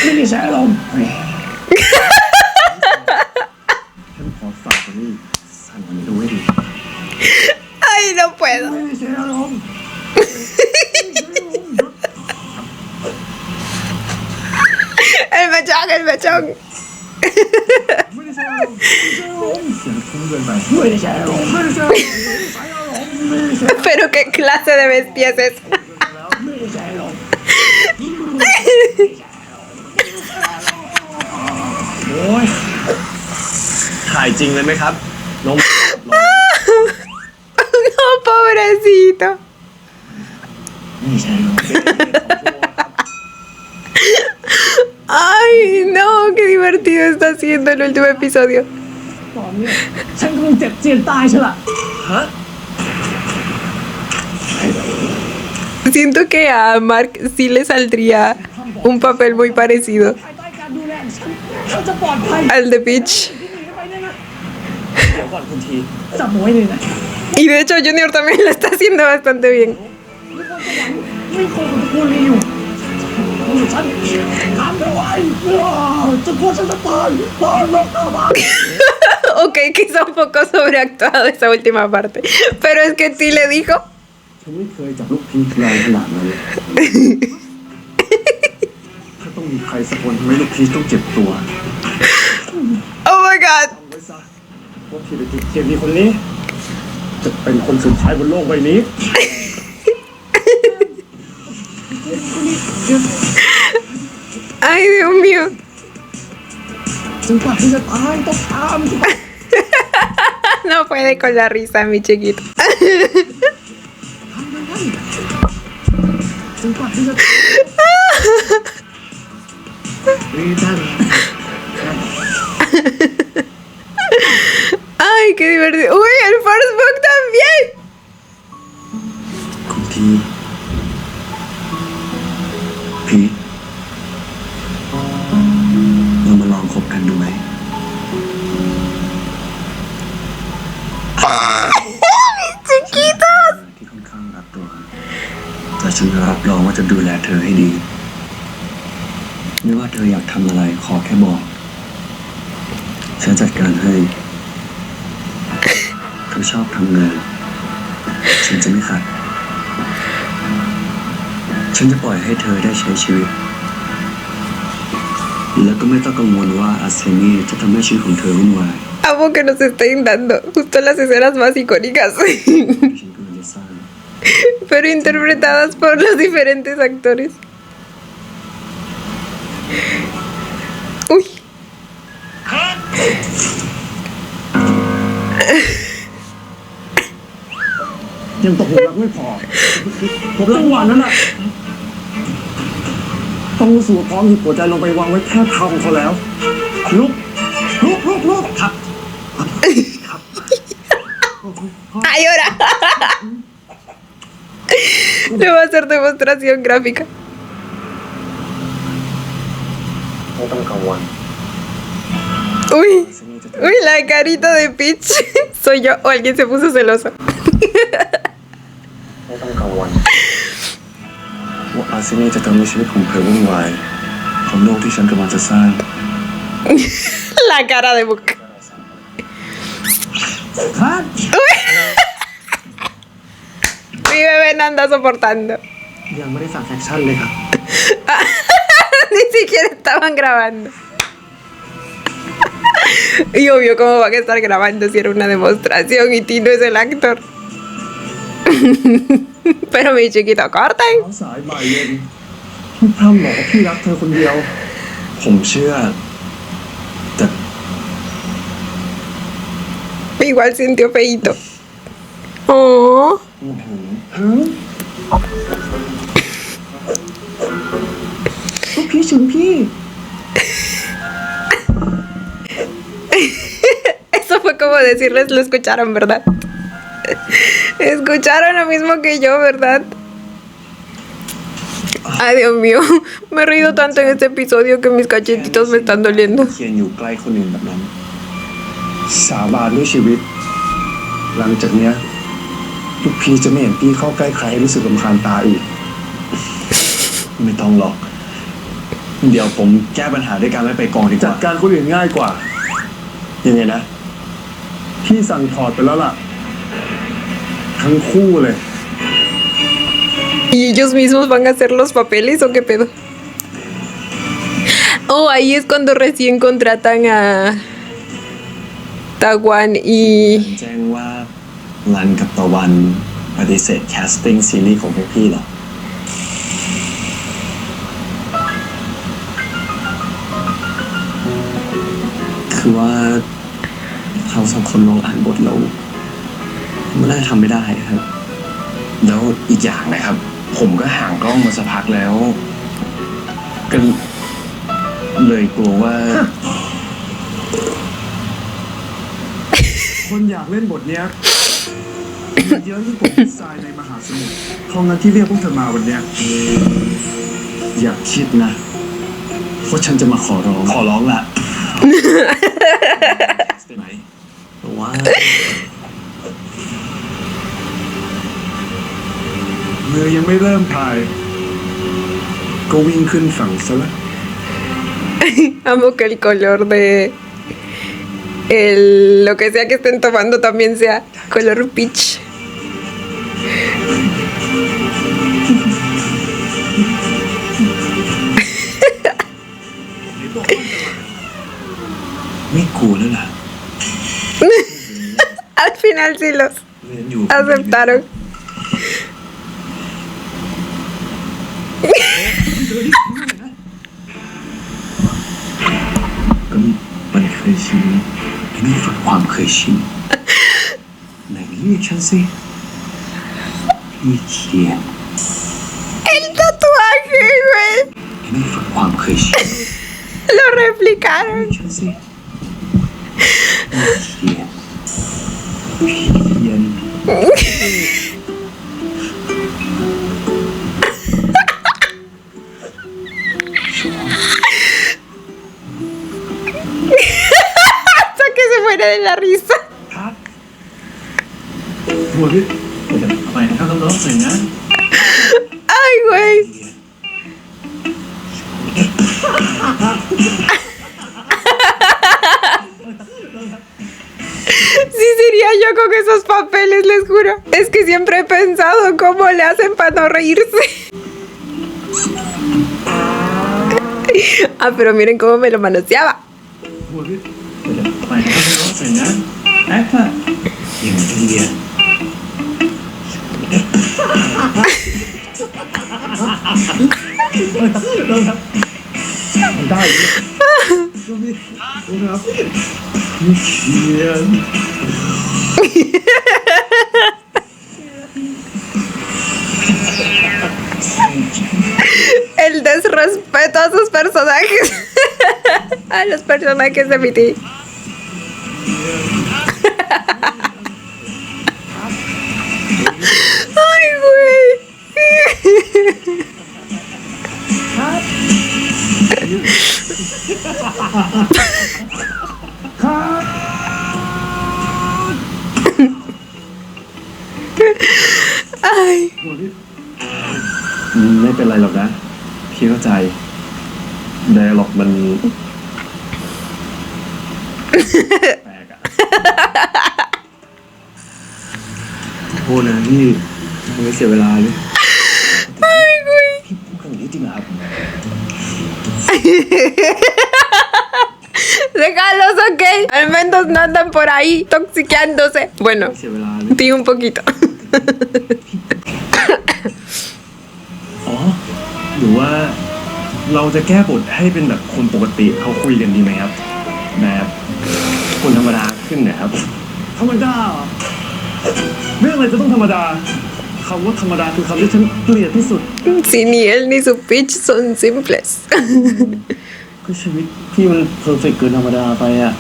ไม่ได้ใช้อารมณ์ ฉันขอฝากคนนี้สั่นมันดูให้ดี Ay, no puedo. ไม่ได้ใช้อารมณ์ El mechón. ไม่ได้ใช้อารมณ์เสียงคุ้งเกินไปไม่ได้ใช้อารมณ์ไม่ได้ใช้อารมณ์ใช้อารมณ์ไม่ได้ใช้ Pero qué clase de bestia es esa. ไม่ได้ใช้อารมณ์โอ้ย ถ่ายจริงเลยไหมครับ น้อง No, pobrecito. ไม่ใช่อารมณ์ Ay, no, qué divertido está siendo el último episodio. ตอนนี้ฉันกำลังเจ็บเจียนตายใช่ละ Siento que a Mark sí le saldría un papel muy parecido ภายใต้การดูแลของฉันจะปลอดภัย al de Peach. เดี๋ยวก่อนคุณทีจับไว้เลยนะ Y de hecho Junior también lo está haciendo bastante bien. ไม่ควรจะพูดเลยอยู่ฉันทำไม่ไหวจะกลัวฉันจะตายตายแล้วตาย Ok, quizá un poco sobreactuado esa última parte. Pero es que sí le dijo. ฉันไม่เคยจับลูกพีชแรงขนาดนั้นเลยถ้าต้องมีใครสักคนทำให้ลูกพีชต้องเจ็บตัว Oh my god. เอาไว้ซะว่าพี่ไปติดเคมีคนนี้ จะเป็นคนสุดท้ายบนโลกใบนี้ Ay, Dios mío. จนกว่าที่จะตายต้องทำ No puede con la risa, mi chiquito. จนกว่าที่จะ Ay, qué divertido. Uy, el Force Book también. คุณทีพีทเรามาลองคบกันดูไหม Chiquitos. ที่ค่อนข้างรักตัว แต่ฉันรับรองว่าจะดูแลเธอให้ดี ไม่ว่าเธออยากทำอะไรขอแค่บอก ฉันจัดการให้ เธอชอบทำงาน ฉันจะไม่ขัด ฉันจะปล่อยให้เธอได้ใช้ชีวิต แล้วก็ไม่ต้องกังวลว่าอาเซนีจะทำให้ชีวิตของเธอวุ่นวาย Amo que nos estén dando justo las escenas más icónicas. ฉันกำลังจะสร้าง Pero interpretadas por los diferentes actores. Uy. ยังตกหลุมรักไม่พอ ผมรางวัลนั้นน่ะ ต้องรู้สึกว่าพร้อมหยิบหัวใจลงไปวางไว้แทบเท้าของเขาแล้ว ลุกครับ Ay, ahora. Le voy a hacer demostración gráfica. ไม่ต้องกังวล Uy. Uy, la carita de Peach. ¿Soy yo o alguien se puso celoso? ไม่ต้องกังวลว่าอาเซนีจะทำให้ชีวิตของเธอวุ่นวายของโลกที่ฉันกำลังจะสร้าง La cara de Book. ครับ Uy. Mi bebé no anda soportando. ยังไม่ได้สั่งแอคชั่นเลยครับ Ni siquiera estaban grabando. Y obvio, ¿cómo van a estar grabando si era una demostración y Tino es el actor? Pero mi chiquito, corten. สายบ่ายเย็นพี่พร่ำบอกว่าพี่รักเธอคนเดียว ผมเชื่อ แต่ Igual sintió feíto. Oh. ลูกพี่ฉุนพี่ Eso fue como decirles, lo escucharon, ¿verdad? Escucharon lo mismo que yo, ¿verdad? Ay, Dios mío. Me he reído tanto en este episodio que mis cachetitos me están doliendo. เคียนอยู่ใกล้คนอื่นแบบนั้น สาบานด้วยชีวิต หลังจากเนี้ยลูกพี่จะไม่เห็นพี่เข้าใกล้ใครให้รู้สึกรำคาญตาอีก ไม่ต้องหรอก เดี๋ยวผมแก้ปัญหาด้วยการไม่ไปกองดีก จัด ว่า การคนอื่นง่ายกว่า ยังไงนะ พี่สั่งถอดไปแล้วล่ะ ทั้งคู่เลย ¿Y ellos mismos van a hacer los papeles o qué pedo? Oh, ahí es cuando recién contratan a Tawan y... แจ้งว่ารันกับตะวันปฏิเสธแคสติ้งซีรีส์ของพวกพี่เหรอ คือว่าเขาสองคนลองอ่านบทแล้วมันน่าจะทำไม่ได้ครับ แล้วอีกอย่างนะครับ ผมก็ห่างกล้องมาสักพักแล้ว ก็เลยกลัวว่า คนอยากเล่นบทเนี้ยมีเยอะที่ผมดีไซน์ในมหาสมุทรเพราะงั้นที่เรียกพวกเธอมาวันเนี้ย อย่าคิดนะว่าฉันจะมาขอร้องละใช่ไหมแต่ว่า เมื่อยังไม่เริ่มถ่าย ก็วิ่งขึ้นฝั่งซะละ Amo que el color de... lo que sea que estén tomando también sea color peach. ไม่กลัวแล้วล่ะ Al final sí los เรียนอยู่ aceptaron. ก็มันเคยชินไอ้นี่ฝึกความเคยชิน เรียกฉันสิพี่เขียน El tatuaje, güey. ไม่ฝึกความเคยชิน Lo replicaron. ฉันสิพี่เขียน Hasta que se muere de la risa. ครับบัวพี่เดี๋ยวไปนะครับน้องๆหน่อยนะ Ay, güey. Sí sería yo con esos papeles, les juro. Es que siempre he pensado cómo le hacen para no reírse. Ah, pero miren cómo me lo manoseaba. บัวพี่เดี๋ยวไปนะครับน้องๆหน่อยนะแอคค่ะเขียนเขียนมันได้บัวพี่ครับพี่เขียน El desrespeto a sus personajes. A los personajes de mi tía. Ay, güey. Ay. ไม่เป็นไรหรอกนะ พี่เข้าใจไดอะล็อกมัน แปลกอะ โทษนะพี่ไม่เสียเวลาเลย Ay, güey. พี่พูดคำนี้จริงเหรอครับ Déjalos, ok. Al menos no andan por ahí toxiqueándose. Bueno, เสียเวลาเลย di un poquito. อ๋อหรือว่าเราจะแก้บทให้เป็นแบบคนปกติเขาคุยกันดีไหมครับแบบคนธรรมดาขึ้นนะครับ ธรรมดาเหรอเรื่องอะไรจะต้องธรรมดาคำว่าธรรมดาคือคำที่ฉันเกลียดที่สุด Si ni él ni su pitch son simples. ก็ชีวิตพี่มันเพอร์เฟกต์เกินธรรมดาไปอะ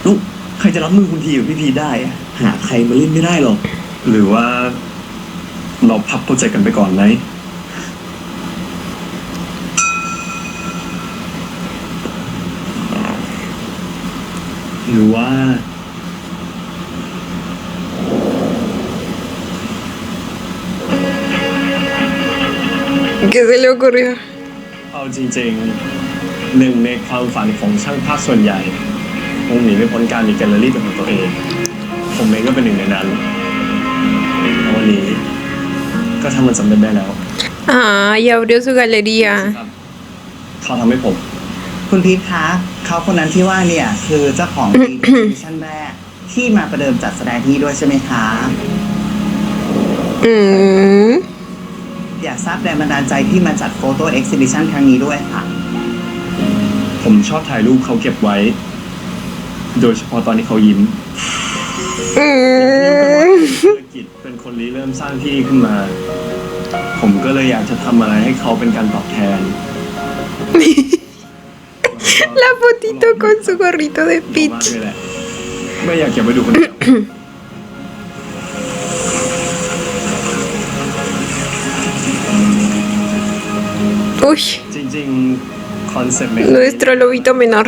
ลูกใครจะรับมือคุณทีกับพี่พีได้อะหาใครมาเล่นไม่ได้หรอก หรือว่าเราพับโปรเจกต์กันไปก่อนไหม หรือว่า ¿Qué se le ocurrió? เอาจริงๆหนึ่งในความฝันของช่างภาพส่วนใหญ่คงหนีไม่พ้นการมีแกลเลอรี่เป็นของตัวเอง ผมเองก็เป็นหนึ่งในนั้นแล้ววันนี้ก็ทำมันสำเร็จได้แล้ว Ah, y abrió su galería. ครับเขาทำให้ผม คุณพีทคะเขาคนนั้นที่ว่าเนี่ย คือเจ้าของ Exhibition แรกที่มาประเดิมจัดแสดงที่ด้วยใช่ไหมคะ Mm. อยากทราบแรงบันดาลใจที่มาจัดโฟโต้เอ็กซิบิชันครั้งนี้ด้วยค่ะ ผมชอบถ่ายรูปเขาเก็บไว้ โดยเฉพาะตอนที่เขายิ้ม Mm. ธุรกิจเป็นคนริเริ่มสร้างที่ขึ้นมา ผมก็เลยอยากจะทำอะไรให้เขาเป็นการตอบแทน La fotito con su gorrito de มาก Peach. เลยแหละไม่อยากเก็บไว้ดูคนเดียว Uy, จริงๆคอนเซ็ปต์ใน nuestro lobito menor.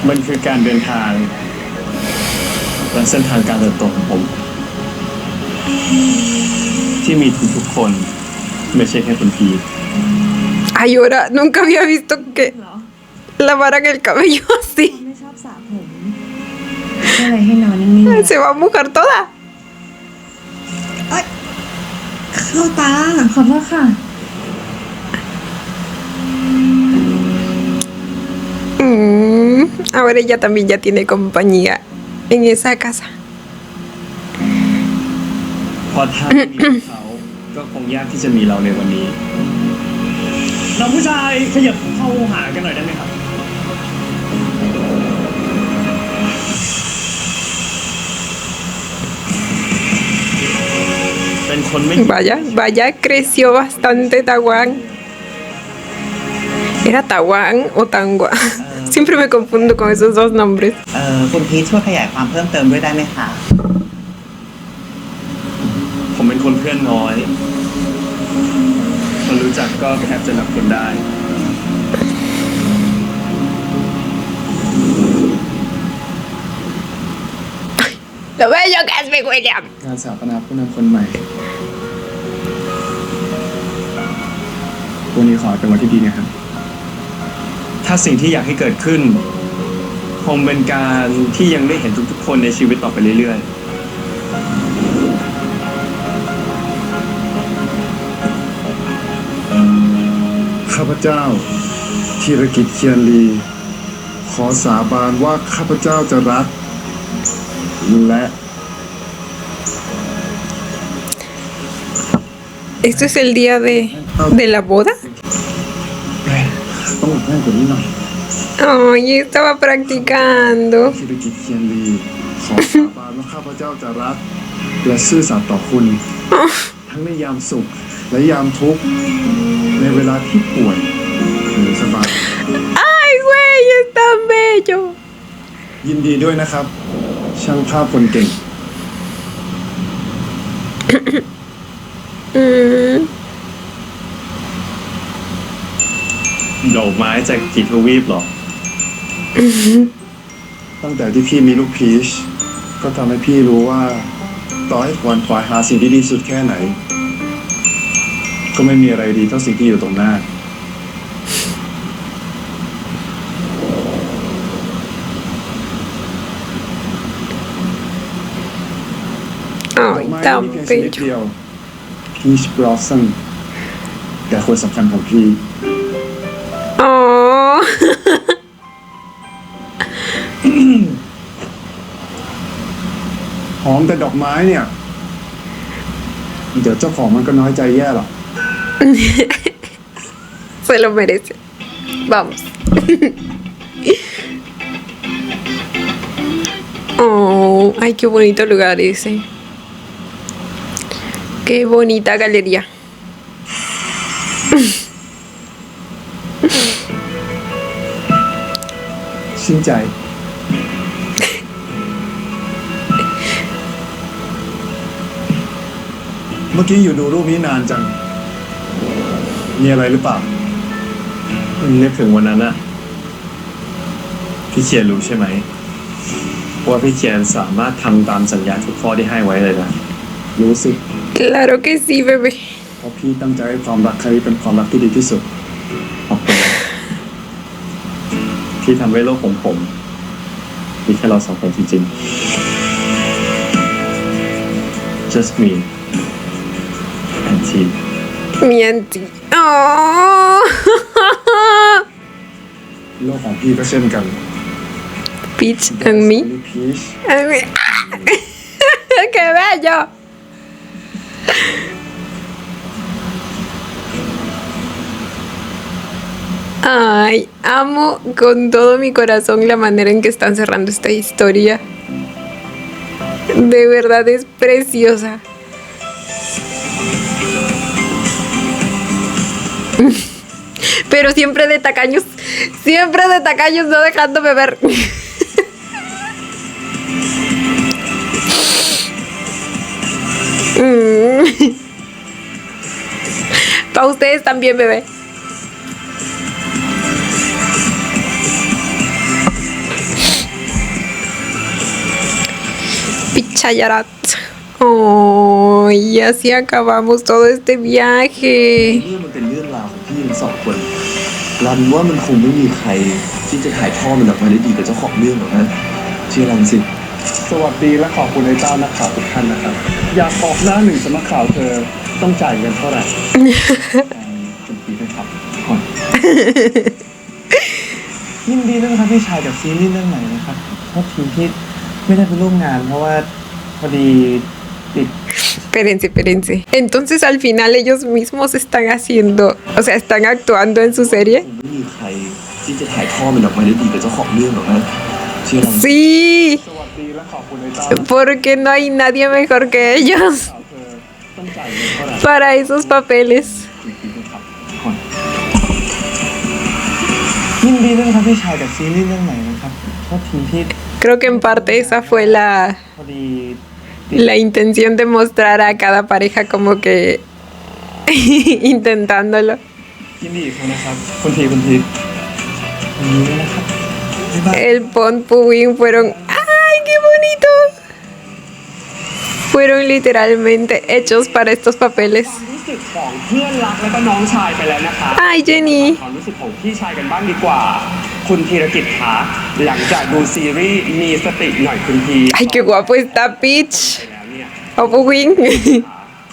มันคือการเดินทางและเส้นทางการเติบโตของผม ที่มีทุกๆคน ไม่ใช่แค่คุณพีท Ay, ahora nunca había visto que เหรอ lavaran el cabello así. ไม่ชอบสระผมก็เลยให้นอนนิ่งๆ Se va a mojar toda. เข้าตาขอโทษค่ะ Ahora ella también ya tiene compañía en esa casa. เพราะถ้าไม่มีเขาก็คงยากที่จะมีเราในวันนี้ น้องผู้ชายขยับเข้าหากันหน่อยได้ไหมครับ คนไม่ Vaya, creció bastante Tawan. ¿Era Tawan o Tangua? Siempre me confundo con esos dos nombres. คุณพีชช่วยขยายความเพิ่มเติมด้วยได้ไหมคะ ผมเป็นคนเพื่อนน้อย คนรู้จักก็แทบจะนับคนได้ Lo bello que es mi William. งานสถาปนาผู้นำคนใหม่วันนี้ขอเป็นวันที่ดีนะครับ ถ้าสิ่งที่อยากให้เกิดขึ้น คงเป็นการที่ยังได้เห็นทุกๆคนในชีวิตต่อไปเรื่อยๆ ข้าพเจ้าธีรกิจเคียนลี ขอสาบานว่าข้าพเจ้าจะรัก และ ¿Esto es el día de la boda? ต้องหลบแม่กว่านี้หน่อย Ay, estaba practicando. ธีรกิจเคียนลี ขอสาบานว่าข้าพเจ้าจะรัก และซื่อสัตย์ต่อคุณ ทั้งในยามสุขและยามทุกข์ ในเวลาที่ป่วยหรือสบาย Ay, güey, es tan bello. ยินดีด้วยนะครับ ช่างภาพคนเก่ง ดอกไม้จากกี่ทวีปหรอ ตั้งแต่ที่พี่มีลูกพีช ก็ทำให้พี่รู้ว่า ต่อให้ควรควายหาสิ่งที่ดีสุดแค่ไหน ก็ไม่มีอะไรดีเท่าสิ่งที่อยู่ตรงหน้า ดอก Ay, ไม้ tan มีเพียงชนิด bello. เดียว Peach Blossom แต่คนสำคัญของพี่ Oh. หอมแต่ดอกไม้เนี่ย เดี๋ยวเจ้าของมันก็น้อยใจแย่หรอก Se lo merece. Vamos. Oh, ay, qué bonito lugar ese. Qué bonita galería. ชื่นใจ เมื่อกี้อยู่ดูรูปนี้นานจัง มีอะไรหรือเปล่านึกถึงวันนั้นอะพี่เชียนรู้ใช่ไหมว่าพี่เชียนสามารถทำตามสัญญาทุกข้อที่ให้ไว้เลยนะ รู้สิ Claro que sí, bebé. เพราะพี่ตั้งใจให้ความรักครั้งนี้เป็นความรักที่ดีที่สุดขอบคุณพี่ทำให้โลกของผมมีแค่เราสองคนจริงๆ just me and team Mienti. Oh. โลกของพี่ก็เช่นกัน Peach and me. Peach And me. ¡Qué bello! Ay, amo con todo mi corazón la manera en que están cerrando esta historia. De verdad es preciosa. Pero siempre de tacaños no dejándome ver. Para ustedes también, bebé. Pichayarat. Oh, y así acabamos todo este viaje. นี่มันเป็นเรื่องราวของพี่ทั้งสองคนรันว่ามันคงไม่มีใครที่จะถ่ายทอดมันออกมาได้ดีกับเจ้าของเรื่องหรอกนะเชื่อรันสิ สวัสดีและขอบคุณไอ้เจ้านักข่าวทุกท่านนะครับ อยากออกหน้าหนึ่งสำนักข่าวเธอต้องจ่ายเงินเท่าไหร่ คุณพีด้วยครับ ยินดีด้วยนะครับพี่ชายกับซีรีส์เรื่องใหม่นะครับเพราะทีมที่ไม่ได้ไปร่วมงานเพราะว่าพอดีติด Espérense. Entonces al final ellos mismos están haciendo, o sea, están actuando en su serie. คงไม่มีใครที่จะถ่ายทอดมันออกมาได้ดีกับเจ้าของเรื่องหรอกนะเชื่อรัน Sí, สวัสดีและขอบคุณไอ้เจ้า porque no hay nadie mejor que ellos. ข่าวเธอต้อง para esos papeles. ยินดีด้วยนะครับพี่ชายกับซีรีส์เรื่องใหม่นะครับโทษทีที่ Creo que en parte esa fue พอดี la intención de mostrar a cada pareja como que intentándolo. ยินดีอีกคนนะครับคุณทีวันนี้ด้วยนะครับบ๊ายบาย El Pon Puwing fueron... ¡Ay, qué bonito! Fueron literalmente hechos para estos papeles. รู้สึกของเพื่อนรักแล้วก็น้องชายไปแล้วนะคะ ¡Ay, Jenny! ความรู้สึกของพี่ชายกันบ้างดีกว่า คุณธีรกิจคะหลังจากดูซีรีส์มีสติหน่อยคุณที ¡Ay, qué guapo está Peach! แล้วเนี่ย O Puwing.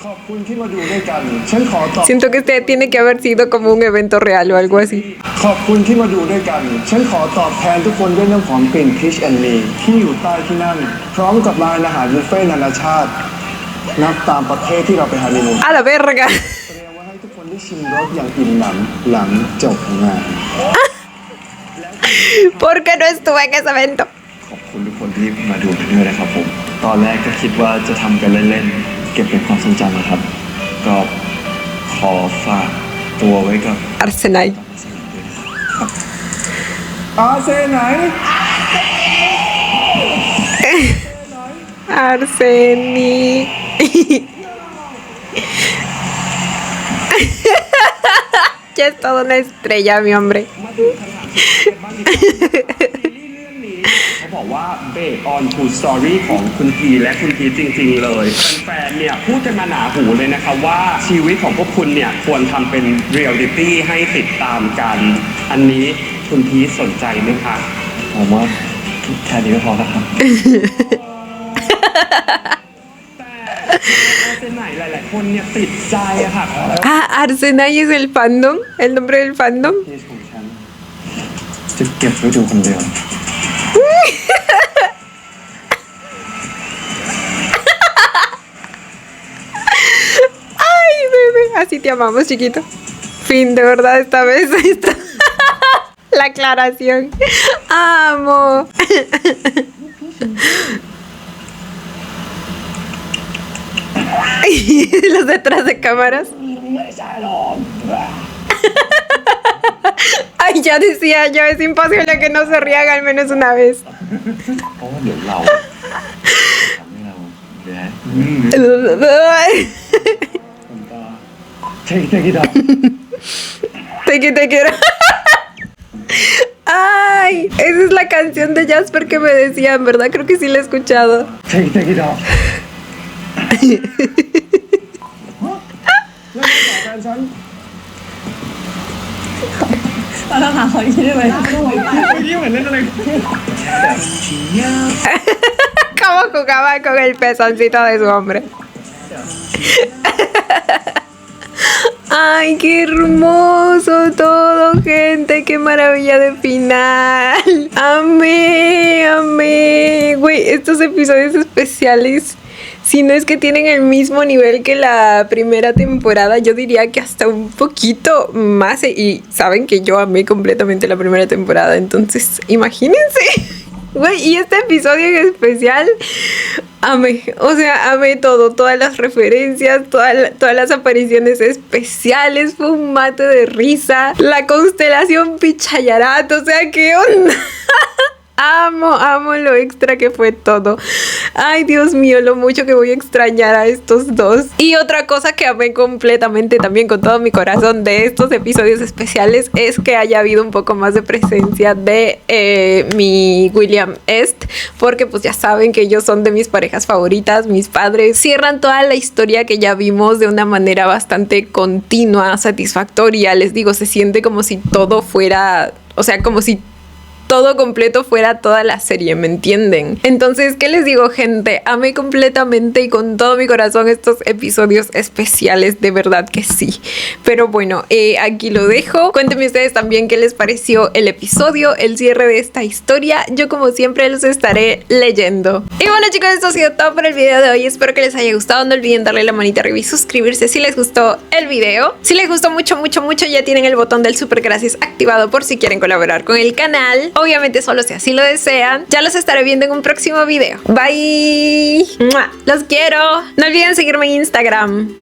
ขอบคุณที่มาดูด้วยกัน ฉันขอตอบ Siento que este tiene que haber sido como un evento real o algo así. ขอบคุณที่มาดูด้วยกัน ฉันขอตอบแทนทุกคนด้วยน้ำหอมกลิ่น Peach and Me ที่อยู่ใต้ที่นั่น พร้อมกับร้านอาหารบุฟเฟ่ต์นานาชาติ นับตามประเทศที่เราไปฮันนีมูน ¡A la verga! เตรียมไว้ให้ทุกคนได้ชิมรสอย่างอิ่มหนำหลังจบงาน ¿Por qué no estuve en ese evento? ขอบคุณทุกคนที่มาดูกันด้วยนะครับผม ตอนแรกก็คิดว่าจะทำกันเล่นๆ เก็บเป็นความทรงจำนะครับ ก็ขอฝากตัวไว้กับ Arsenal. อาเซไหน Arsenic. Ya es toda una estrella, mi hombre. เขาบอกว่าเบสออนทูสตอรี่ของคุณพีและคุณพีจริงๆเลยแฟนๆเนี่ยพูดกันมาหนาหูเลยนะคะว่าชีวิตของพวกคุณเนี่ยควรทำเป็นเรียลลิตี้ให้ติดตามกัน อันนี้คุณพีสนใจไหมคะ ผมว่าแค่นี้ก็พอแล้วครับ แต่เป็นไหนหลายๆคนเนี่ยติดใจอะค่ะ Ah, Arsenal es el fandom, el nombre del fandom. ที่ของฉันจะเก็บไว้ดูคนเดียว Ay, bebé, así te amamos, chiquito. Fin, de verdad, esta vez. La aclaración. Amo. Los detrás de cámaras. Ay, ya decía yo, es imposible que no se rían al menos una vez. เพราะว่าเดี๋ยวเราทำให้เราแย่ Te quiero. Ay, esa es la canción de Jasper que me decían, ¿verdad? Creo que sí la he escuchado. Take it off เราต้องหาเขาอีกได้ไหม ¿Cómo jugaba con el pezoncito de su hombre? Ay, qué hermoso todo, gente. Qué maravilla de final. Amé, amé. Güey, estos episodios especiales, si no es que tienen el mismo nivel que la primera temporada, yo diría que hasta un poquito más. Y saben que yo amé completamente la primera temporada, entonces imagínense. Güey, y este episodio en especial, amé, o sea, amé todo, todas las referencias, todas las apariciones especiales, fue un mate de risa, la constelación Pichayarat, o sea, ¿qué onda? Amo lo extra que fue todo. Ay, Dios mío, lo mucho que voy a extrañar a estos dos. Y otra cosa que amé completamente también con todo mi corazón de estos episodios especiales es que haya habido un poco más de presencia de mi William Est, porque pues ya saben que ellos son de mis parejas favoritas, mis padres. Cierran toda la historia que ya vimos de una manera bastante continua, satisfactoria. Les digo, se siente como si todo fuera, o sea, como si todo completo fuera toda la serie, ¿me entienden? Entonces, ¿qué les digo, gente? Amé completamente y con todo mi corazón estos episodios especiales, de verdad que sí. Pero bueno, aquí lo dejo. Cuéntenme ustedes también qué les pareció el episodio, el cierre de esta historia. Yo como siempre los estaré leyendo. Y bueno, chicos, esto ha sido todo por el video de hoy. Espero que les haya gustado. No olviden darle la manita arriba y suscribirse si les gustó el video. Si les gustó mucho, ya tienen el botón del super gracias activado por si quieren colaborar con el canal. Obviamente solo si así lo desean. Ya los estaré viendo en un próximo video. Bye. ¡Mua! Los quiero. No olviden seguirme en Instagram.